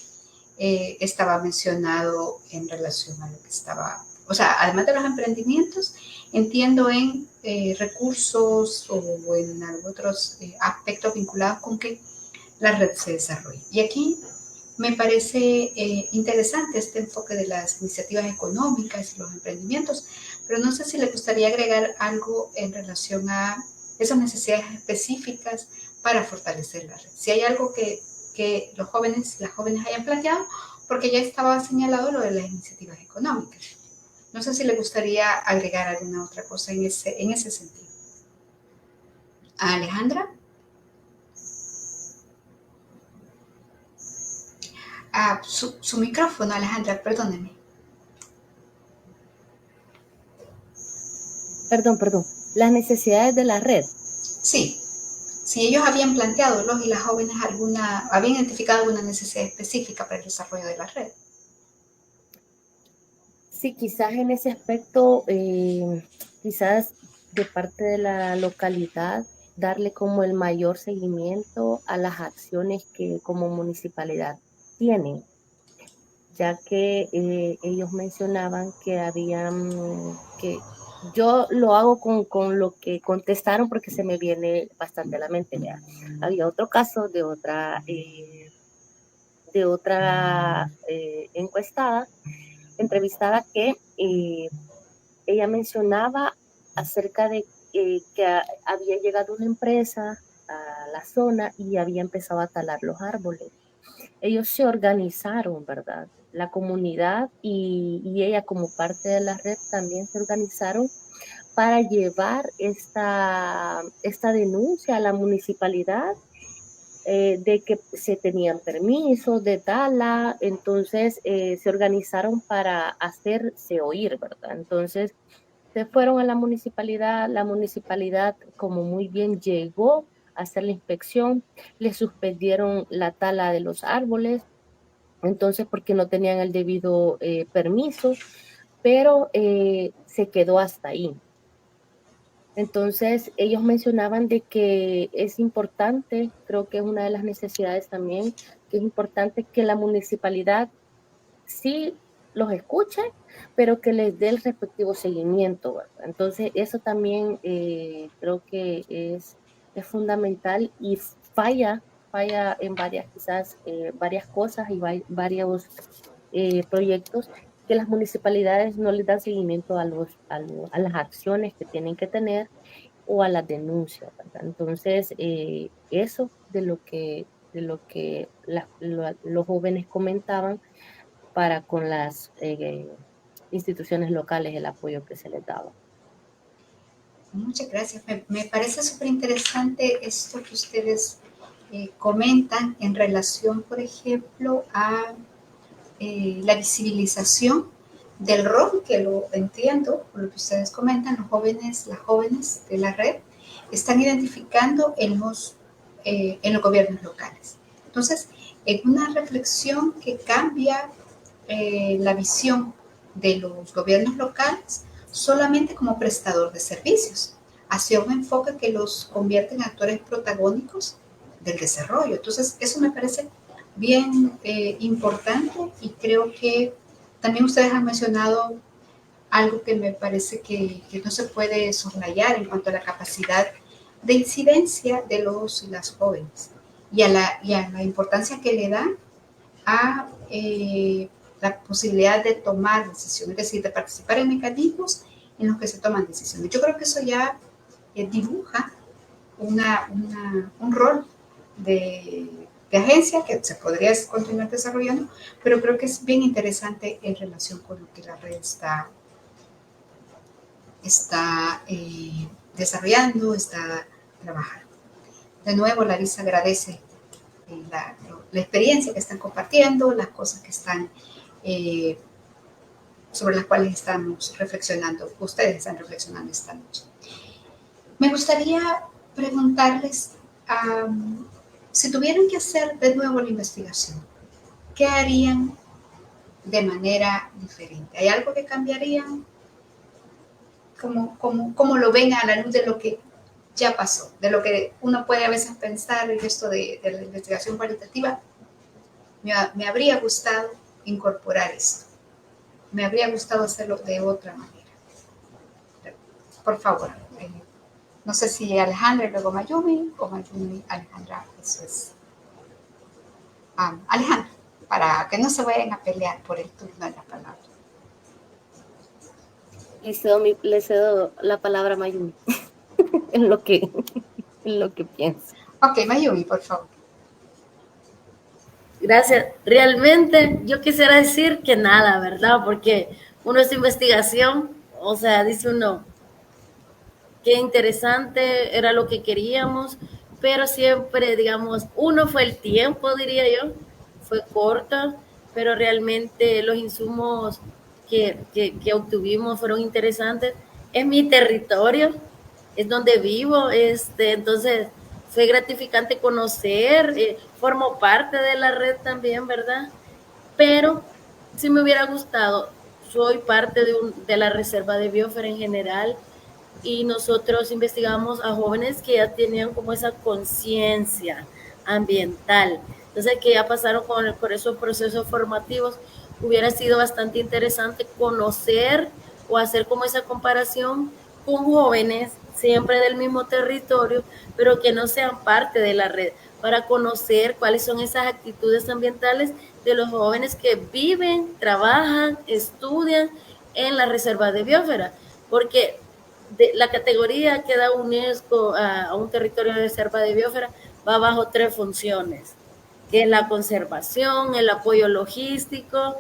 estaba mencionado en relación a lo que estaba, o sea, además de los emprendimientos, entiendo en recursos o en otros aspectos vinculados con que la red se desarrolle. Y aquí me parece interesante este enfoque de las iniciativas económicas y los emprendimientos, pero no sé si le gustaría agregar algo en relación a esas necesidades específicas para fortalecer la red. Si hay algo que los jóvenes y las jóvenes hayan planteado, porque ya estaba señalado lo de las iniciativas económicas. No sé si le gustaría agregar alguna otra cosa en ese sentido. Alejandra. Su micrófono, Alejandra, perdóneme. Perdón. Las necesidades de la red. Sí. Si ellos habían planteado, los y las jóvenes, habían identificado alguna necesidad específica para el desarrollo de la red. Sí, quizás en ese aspecto, quizás de parte de la localidad, darle como el mayor seguimiento a las acciones que como municipalidad tienen, ya que ellos mencionaban que habían, que yo lo hago con lo que contestaron porque se me viene bastante a la mente. ¿Ya? Había otro caso de otra encuestada, entrevistada, que ella mencionaba acerca de que había llegado una empresa a la zona y había empezado a talar los árboles. Ellos se organizaron, ¿verdad? La comunidad y ella como parte de la red también se organizaron para llevar esta denuncia a la municipalidad de que se tenían permisos de tala, entonces se organizaron para hacerse oír, ¿verdad? Entonces se fueron a la municipalidad como muy bien llegó a hacer la inspección, le suspendieron la tala de los árboles, entonces porque no tenían el debido permiso, pero se quedó hasta ahí. Entonces, ellos mencionaban de que es importante, creo que es una de las necesidades también, que es importante que la municipalidad sí los escuche, pero que les dé el respectivo seguimiento, ¿verdad? Entonces, eso también creo que es fundamental y falla en varias, quizás, varias cosas y varios proyectos que las municipalidades no les dan seguimiento a las acciones que tienen que tener o a las denuncias, ¿verdad? Entonces, eso de lo que los jóvenes comentaban para con las instituciones locales, el apoyo que se les daba. Muchas gracias. Me parece súper interesante esto que ustedes comentan en relación, por ejemplo, a la visibilización del rol, que lo entiendo, por lo que ustedes comentan, los jóvenes, las jóvenes de la red están identificando en los gobiernos locales. Entonces, en una reflexión que cambia la visión de los gobiernos locales solamente como prestador de servicios, hacia un enfoque que los convierte en actores protagónicos del desarrollo. Entonces, eso me parece bien importante y creo que también ustedes han mencionado algo que me parece que no se puede soslayar en cuanto a la capacidad de incidencia de los y las jóvenes y a la importancia que le dan a la posibilidad de tomar decisiones, es decir, de participar en mecanismos en los que se toman decisiones. Yo creo que eso ya dibuja un rol de agencia que se podría continuar desarrollando, pero creo que es bien interesante en relación con lo que la red está desarrollando, está trabajando. De nuevo, Larissa agradece la experiencia que están compartiendo, las cosas que están sobre las cuales estamos reflexionando, ustedes están reflexionando esta noche. Me gustaría preguntarles, si tuvieran que hacer de nuevo la investigación, ¿qué harían de manera diferente? ¿Hay algo que cambiarían? ¿Cómo lo ven a la luz de lo que ya pasó? De lo que uno puede a veces pensar en esto de la investigación cualitativa. Me habría gustado incorporar esto. Me habría gustado hacerlo de otra manera. Por favor. No sé si Alejandra y luego Mayumi o Mayumi, Alejandra. Eso es. Alejandra, para que no se vayan a pelear por el turno de la palabra. Le cedo la palabra a Mayumi en lo que pienso. Ok, Mayumi, por favor. Gracias. Realmente yo quisiera decir que nada, ¿verdad? Porque uno es investigación, o sea, dice uno, qué interesante, era lo que queríamos, pero siempre, digamos, uno fue el tiempo, diría yo, fue corta, pero realmente los insumos que obtuvimos fueron interesantes. Es mi territorio, es donde vivo, entonces fue gratificante conocer, formo parte de la red también, ¿verdad? Pero si me hubiera gustado, soy parte de la reserva de biosfera en general y nosotros investigamos a jóvenes que ya tenían como esa conciencia ambiental, entonces que ya pasaron por esos procesos formativos. Hubiera sido bastante interesante conocer o hacer como esa comparación con jóvenes siempre del mismo territorio, pero que no sean parte de la red, para conocer cuáles son esas actitudes ambientales de los jóvenes que viven, trabajan, estudian en la reserva de biosfera, porque la categoría que da UNESCO a un territorio de reserva de biosfera va bajo 3 funciones, que es la conservación, el apoyo logístico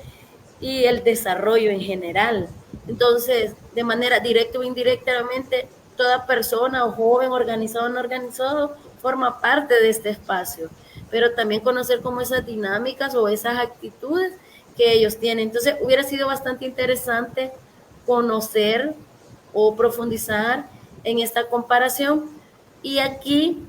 y el desarrollo en general. Entonces, de manera directa o indirectamente, toda persona o joven, organizado o no organizado, forma parte de este espacio, pero también conocer cómo esas dinámicas o esas actitudes que ellos tienen. Entonces, hubiera sido bastante interesante conocer o profundizar en esta comparación. Y aquí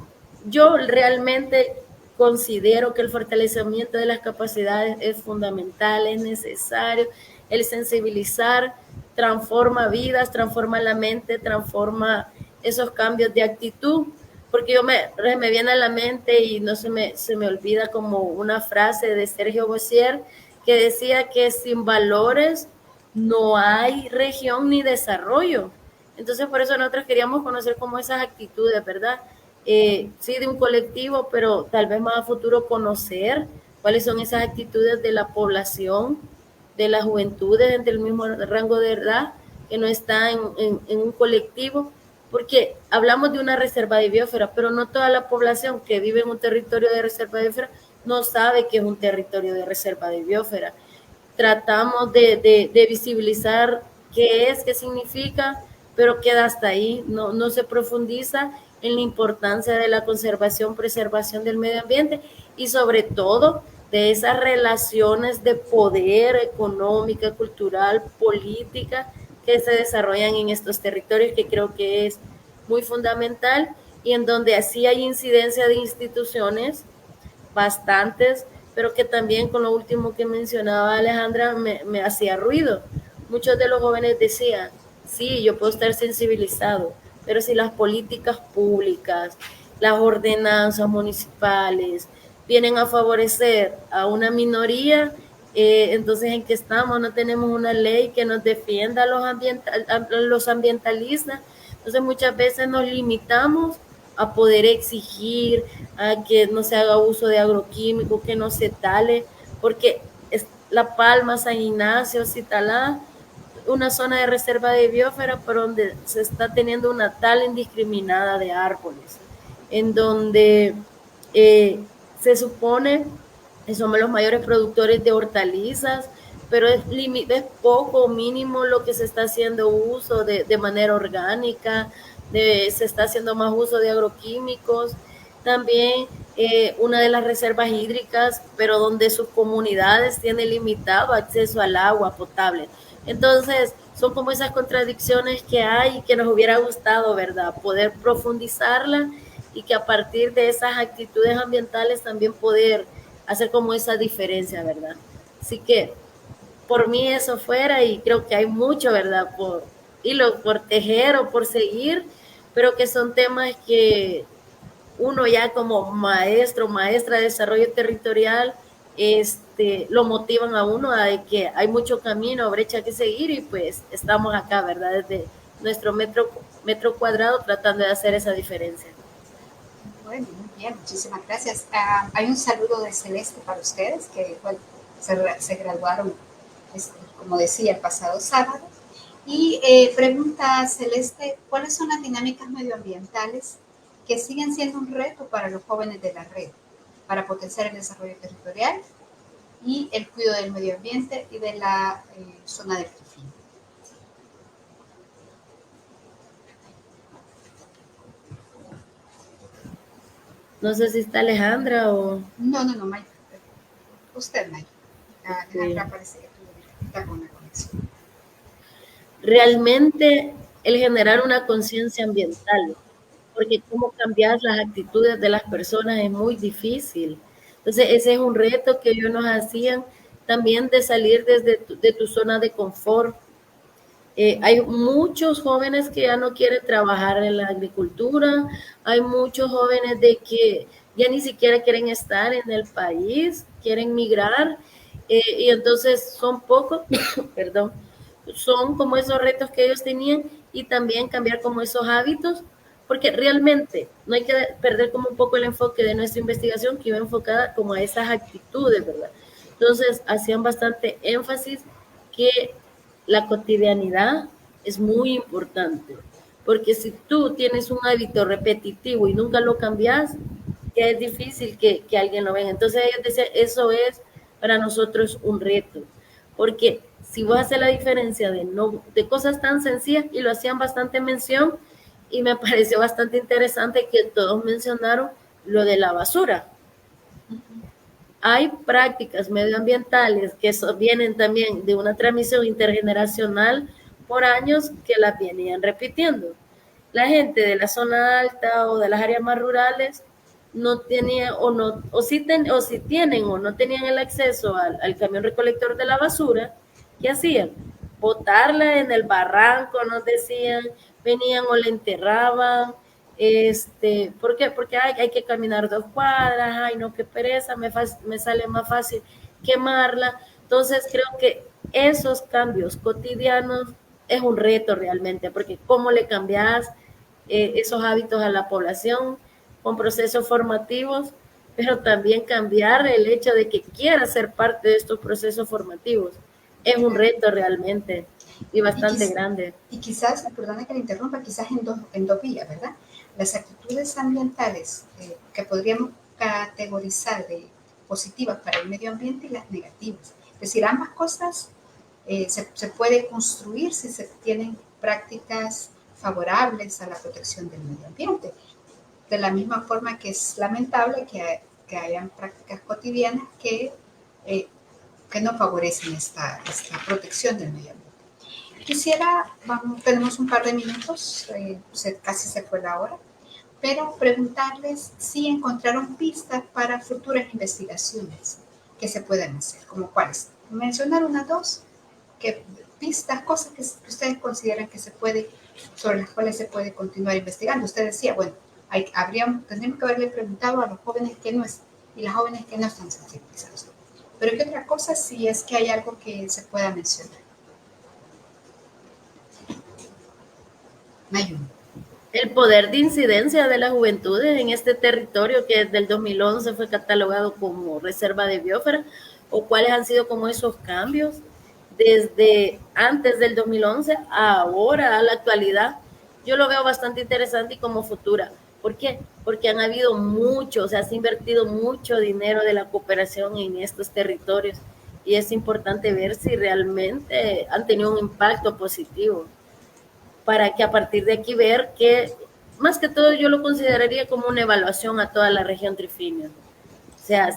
yo realmente considero que el fortalecimiento de las capacidades es fundamental, es necesario. El sensibilizar transforma vidas, transforma la mente, transforma esos cambios de actitud, porque me viene a la mente y no se me olvida como una frase de Sergio Bossier que decía que sin valores no hay región ni desarrollo. Entonces, por eso nosotros queríamos conocer como esas actitudes, ¿verdad? Sí, de un colectivo, pero tal vez más a futuro conocer cuáles son esas actitudes de la población, de las juventudes del mismo rango de edad, que no está en un colectivo, porque hablamos de una reserva de biosfera, pero no toda la población que vive en un territorio de reserva de biosfera no sabe que es un territorio de reserva de biosfera. Tratamos de visibilizar qué es, qué significa, pero queda hasta ahí, no se profundiza en la importancia de la conservación, preservación del medio ambiente y sobre todo de esas relaciones de poder económica, cultural, política que se desarrollan en estos territorios, que creo que es muy fundamental y en donde así hay incidencia de instituciones bastantes, pero que también con lo último que mencionaba Alejandra me hacía ruido. Muchos de los jóvenes decían, sí, yo puedo estar sensibilizado, pero si las políticas públicas, las ordenanzas municipales vienen a favorecer a una minoría, entonces ¿en qué estamos? No tenemos una ley que nos defienda a los ambientalistas. Entonces muchas veces nos limitamos a poder exigir a que no se haga uso de agroquímicos, que no se tale, porque es La Palma, San Ignacio, Citalá, una zona de reserva de biosfera, por donde se está teniendo una tala indiscriminada de árboles, en donde se supone que somos los mayores productores de hortalizas, pero es poco o mínimo lo que se está haciendo uso de manera orgánica, se está haciendo más uso de agroquímicos. También una de las reservas hídricas, pero donde sus comunidades tienen limitado acceso al agua potable. Entonces, son como esas contradicciones que hay y que nos hubiera gustado, ¿verdad? Poder profundizarla y que a partir de esas actitudes ambientales también poder hacer como esa diferencia, ¿verdad? Así que por mí eso fuera y creo que hay mucho, ¿verdad? Por tejer o por seguir, pero que son temas que uno ya como maestro, maestra de desarrollo territorial, lo motivan a uno a que hay mucho camino, brecha que seguir y pues estamos acá, ¿verdad? Desde nuestro metro cuadrado tratando de hacer esa diferencia. Bueno, muy bien, muchísimas gracias. Hay un saludo de Celeste para ustedes que bueno, se graduaron, como decía, el pasado sábado. Y pregunta Celeste, ¿cuáles son las dinámicas medioambientales que siguen siendo un reto para los jóvenes de la red para potenciar el desarrollo territorial y el cuidado del medio ambiente y de la zona del Quifín? No sé si está Alejandra o... No, Mike. Usted, Mike. Alejandra parece que está con una conexión. Realmente el generar una conciencia ambiental, porque cómo cambiar las actitudes de las personas es muy difícil. Entonces ese es un reto que ellos nos hacían también de salir de tu zona de confort. Hay muchos jóvenes que ya no quieren trabajar en la agricultura, hay muchos jóvenes de que ya ni siquiera quieren estar en el país, quieren migrar, y entonces son pocos, perdón, son como esos retos que ellos tenían y también cambiar como esos hábitos, porque realmente no hay que perder como un poco el enfoque de nuestra investigación que iba enfocada como a esas actitudes, ¿verdad? Entonces hacían bastante énfasis que la cotidianidad es muy importante, porque si tú tienes un hábito repetitivo y nunca lo cambias, que es difícil que alguien lo vea. Entonces ellos decían, eso es para nosotros un reto, porque si vos haces la diferencia de cosas tan sencillas, y lo hacían bastante mención, y me pareció bastante interesante que todos mencionaron lo de la basura. Hay prácticas medioambientales que vienen también de una transmisión intergeneracional por años que las venían repitiendo. La gente de la zona alta o de las áreas más rurales no tenía o si tienen o no tenían el acceso al camión recolector de la basura. ¿Qué hacían? Botarla en el barranco, nos decían, venían o la enterraban. ¿Por qué? Porque hay que caminar 2 cuadras, ay no, qué pereza, me sale más fácil quemarla. Entonces creo que esos cambios cotidianos es un reto realmente, porque cómo le cambias esos hábitos a la población con procesos formativos, pero también cambiar el hecho de que quiera ser parte de estos procesos formativos. Es un reto realmente y bastante grande. Y quizás, perdona que le interrumpa, quizás en dos vías, ¿verdad? Las actitudes ambientales que podríamos categorizar de positivas para el medio ambiente y las negativas. Es decir, ambas cosas se puede construir si se tienen prácticas favorables a la protección del medio ambiente. De la misma forma que es lamentable que hayan prácticas cotidianas que no favorecen esta protección del medio ambiente. Quisiera, tenemos un par de minutos, casi se fue la hora, pero preguntarles si encontraron pistas para futuras investigaciones que se puedan hacer, como cuáles. Mencionar unas 2 pistas, cosas que ustedes consideran que sobre las cuales se puede continuar investigando. Usted decía, bueno, tendríamos que haberle preguntado a los jóvenes y las jóvenes que no están sensibilizados. Pero ¿qué otra cosa si es que hay algo que se pueda mencionar? Mayumi. El poder de incidencia de las juventudes en este territorio que desde el 2011 fue catalogado como reserva de biosfera, o cuáles han sido como esos cambios desde antes del 2011 a ahora, a la actualidad. Yo lo veo bastante interesante y como futura. ¿Por qué? Porque han habido mucho, o sea, se ha invertido mucho dinero de la cooperación en estos territorios, y es importante ver si realmente han tenido un impacto positivo, para que a partir de aquí ver que, más que todo, yo lo consideraría como una evaluación a toda la región trifinio. O sea,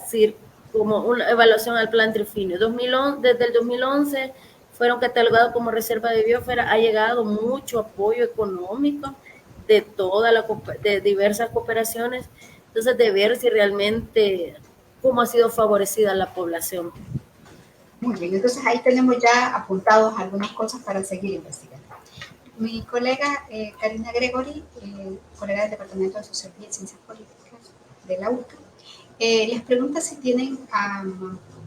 como una evaluación al plan trifinio. Desde el 2011 fueron catalogados como reserva de biosfera, ha llegado mucho apoyo económico de diversas cooperaciones, entonces de ver si realmente cómo ha sido favorecida la población. Muy bien, entonces ahí tenemos ya apuntados algunas cosas para seguir investigando. Mi colega Karina Gregory, colega del Departamento de Sociología y Ciencias Políticas de la UCA, les pregunta si tienen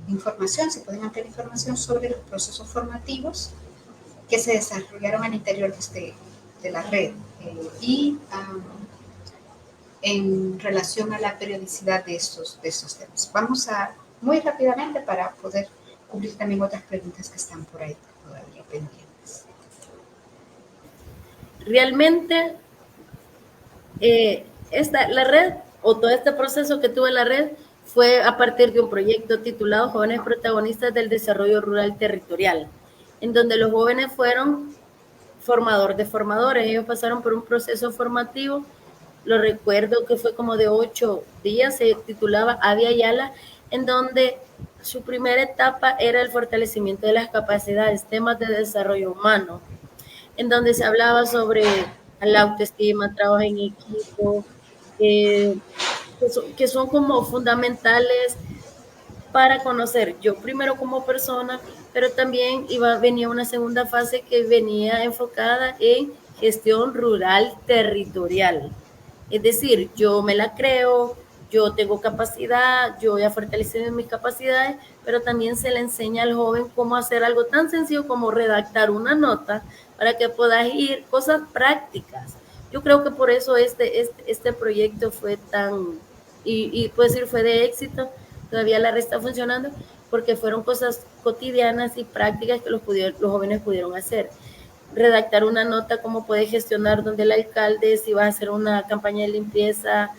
información, si pueden ampliar información sobre los procesos formativos que se desarrollaron al interior de la red y en relación a la periodicidad de estos temas. Vamos muy rápidamente para poder cubrir también otras preguntas que están por ahí todavía pendientes. Realmente, la red, o todo este proceso que tuvo la red, fue a partir de un proyecto titulado Jóvenes Protagonistas del Desarrollo Rural Territorial, en donde los jóvenes fueron formador de formadores. Ellos pasaron por un proceso formativo, lo recuerdo que fue como de 8 días, se titulaba Avia Yala, en donde su primera etapa era el fortalecimiento de las capacidades, temas de desarrollo humano, en donde se hablaba sobre la autoestima, trabajo en equipo, que son como fundamentales para conocer yo primero como persona, pero también venía una segunda fase que venía enfocada en gestión rural territorial. Es decir, yo me la creo, yo tengo capacidad, yo he fortalecido mis capacidades, pero también se le enseña al joven cómo hacer algo tan sencillo como redactar una nota para que puedas ir, cosas prácticas. Yo creo que por eso este proyecto fue y puedo decir fue de éxito, todavía la red está funcionando, porque fueron cosas cotidianas y prácticas que los jóvenes pudieron hacer. Redactar una nota, cómo puede gestionar donde el alcalde, si va a hacer una campaña de limpieza,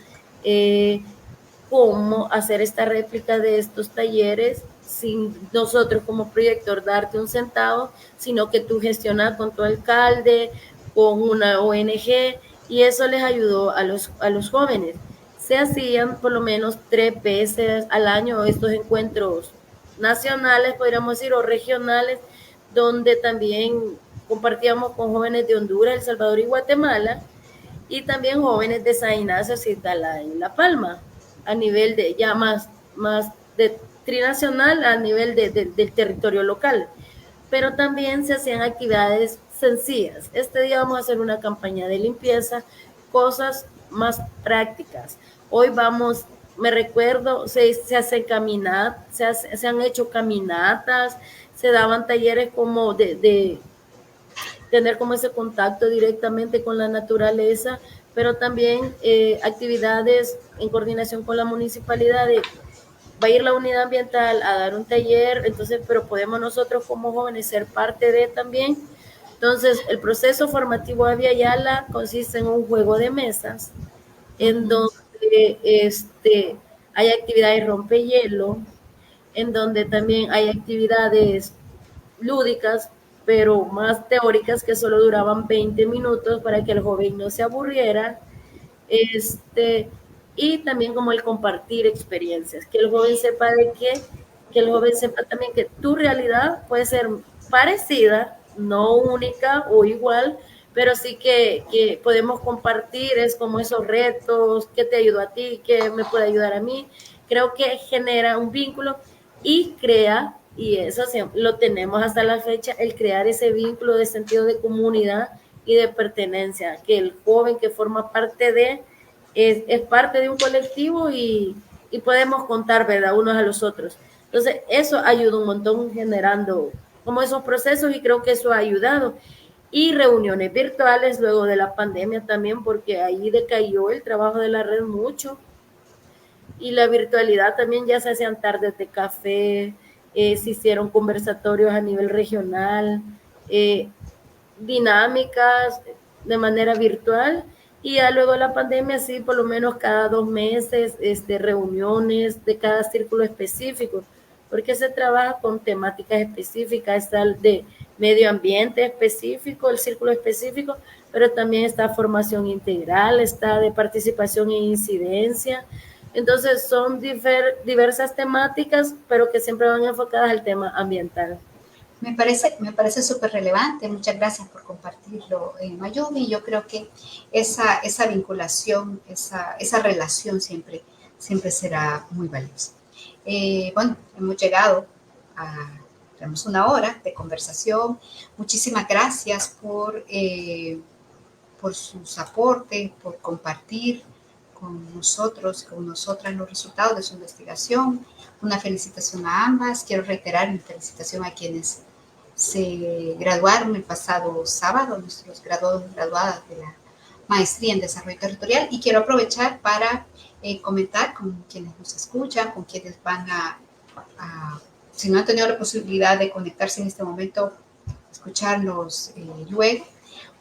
cómo hacer esta réplica de estos talleres sin nosotros como proyector darte un centavo, sino que tú gestionas con tu alcalde, con una ONG, y eso les ayudó a los jóvenes. Se hacían por lo menos 3 veces al año estos encuentros nacionales, podríamos decir, o regionales, donde también compartíamos con jóvenes de Honduras, El Salvador y Guatemala, y también jóvenes de San Ignacio, Citala y La Palma, a nivel de ya más de trinacional, a nivel del territorio local. Pero también se hacían actividades sencillas. Este día vamos a hacer una campaña de limpieza, cosas más prácticas. Hoy vamos, me recuerdo, se hacen caminatas, se han hecho caminatas, se daban talleres como de tener como ese contacto directamente con la naturaleza, pero también actividades en coordinación con la municipalidad. Va a ir la unidad ambiental a dar un taller, entonces, pero podemos nosotros como jóvenes ser parte de también. Entonces, el proceso formativo de Via Yala consiste en un juego de mesas, en donde hay actividades rompehielo, en donde también hay actividades lúdicas, pero más teóricas, que solo duraban 20 minutos para que el joven no se aburriera, este, y también como el compartir experiencias, que el joven sepa que el joven sepa también que tu realidad puede ser parecida, no única o igual, pero sí que podemos compartir, es como esos retos, qué te ayudó a ti, qué me puede ayudar a mí. Creo que genera un vínculo y crea, y eso lo tenemos hasta la fecha, el crear ese vínculo de sentido de comunidad y de pertenencia, que el joven que forma parte de, es parte de un colectivo y podemos contar, ¿verdad?, unos a los otros. Entonces, eso ayuda un montón generando como esos procesos, y creo que eso ha ayudado. Y reuniones virtuales luego de la pandemia también, porque ahí decayó el trabajo de la red mucho. Y la virtualidad también, ya se hacían tardes de café, se hicieron conversatorios a nivel regional, dinámicas de manera virtual, y ya luego de la pandemia sí, por lo menos cada 2 meses, reuniones de cada círculo específico, porque se trabaja con temáticas específicas, está el de medio ambiente específico, el círculo específico, pero también está formación integral, está de participación e incidencia. Entonces son diversas temáticas, pero que siempre van enfocadas al tema ambiental. Me parece súper relevante. Muchas gracias por compartirlo, Mayumi. Yo creo que esa vinculación, esa relación siempre será muy valiosa. Bueno, hemos llegado tenemos una hora de conversación. Muchísimas gracias por sus aportes, por compartir con nosotros, con nosotras, los resultados de su investigación. Una felicitación a ambas. Quiero reiterar mi felicitación a quienes se graduaron el pasado sábado, nuestros graduados y graduadas de la maestría en desarrollo territorial, y quiero aprovechar para comentar con quienes nos escuchan, con quienes van si no han tenido la posibilidad de conectarse en este momento, escucharnos luego,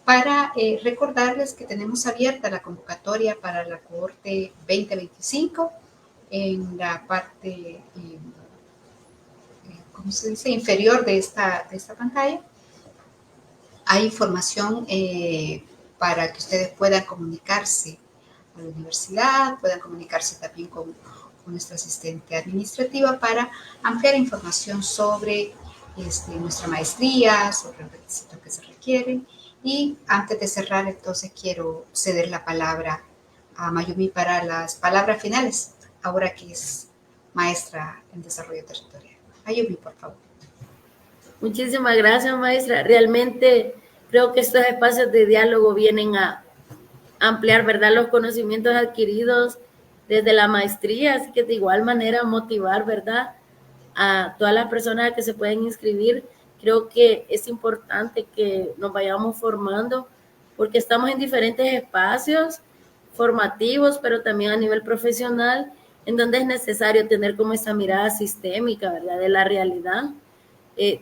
para recordarles que tenemos abierta la convocatoria para la cohorte 2025 en la parte ¿cómo se dice?, inferior de esta pantalla. Hay información para que ustedes puedan comunicarse a la universidad, puedan comunicarse también con nuestra asistente administrativa para ampliar información sobre nuestra maestría, sobre los requisitos que se requieren. Y antes de cerrar, entonces, quiero ceder la palabra a Mayumi para las palabras finales, ahora que es maestra en desarrollo territorial. Mayumi, por favor. Muchísimas gracias, maestra. Realmente creo que estos espacios de diálogo vienen a ampliar, ¿verdad?, los conocimientos adquiridos desde la maestría, así que de igual manera motivar, ¿verdad?, a todas las personas que se pueden inscribir. Creo que es importante que nos vayamos formando, porque estamos en diferentes espacios formativos, pero también a nivel profesional, en donde es necesario tener como esa mirada sistémica, ¿verdad?, de la realidad.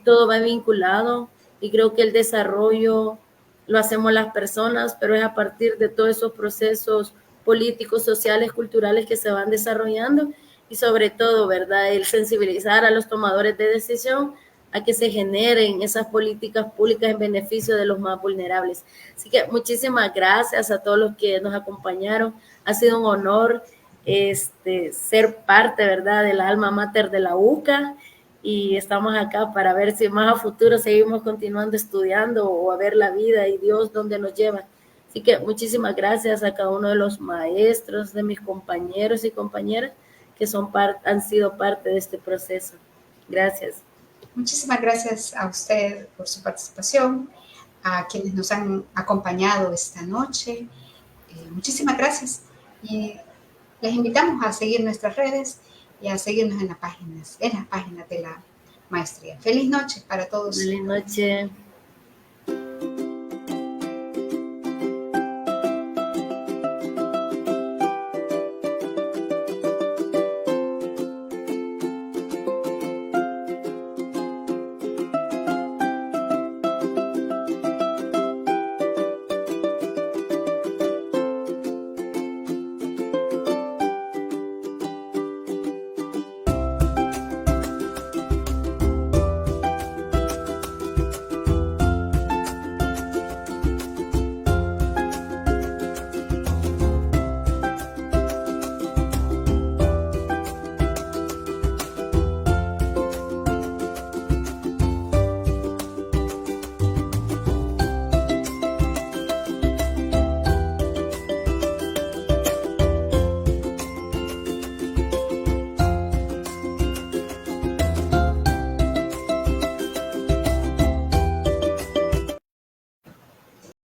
Todo va vinculado, y creo que el desarrollo lo hacemos las personas, pero es a partir de todos esos procesos políticos, sociales, culturales que se van desarrollando y sobre todo, ¿verdad?, el sensibilizar a los tomadores de decisión a que se generen esas políticas públicas en beneficio de los más vulnerables. Así que muchísimas gracias a todos los que nos acompañaron. Ha sido un honor ser parte, ¿verdad?, de la alma mater de la UCA, y estamos acá para ver si más a futuro seguimos continuando estudiando o a ver la vida y Dios dónde nos lleva. Así que muchísimas gracias a cada uno de los maestros, de mis compañeros y compañeras que han sido parte de este proceso. Gracias. Muchísimas gracias a usted por su participación, a quienes nos han acompañado esta noche. Muchísimas gracias y les invitamos a seguir nuestras redes y a seguirnos en las páginas de la maestría. Feliz noche para todos. Feliz noche.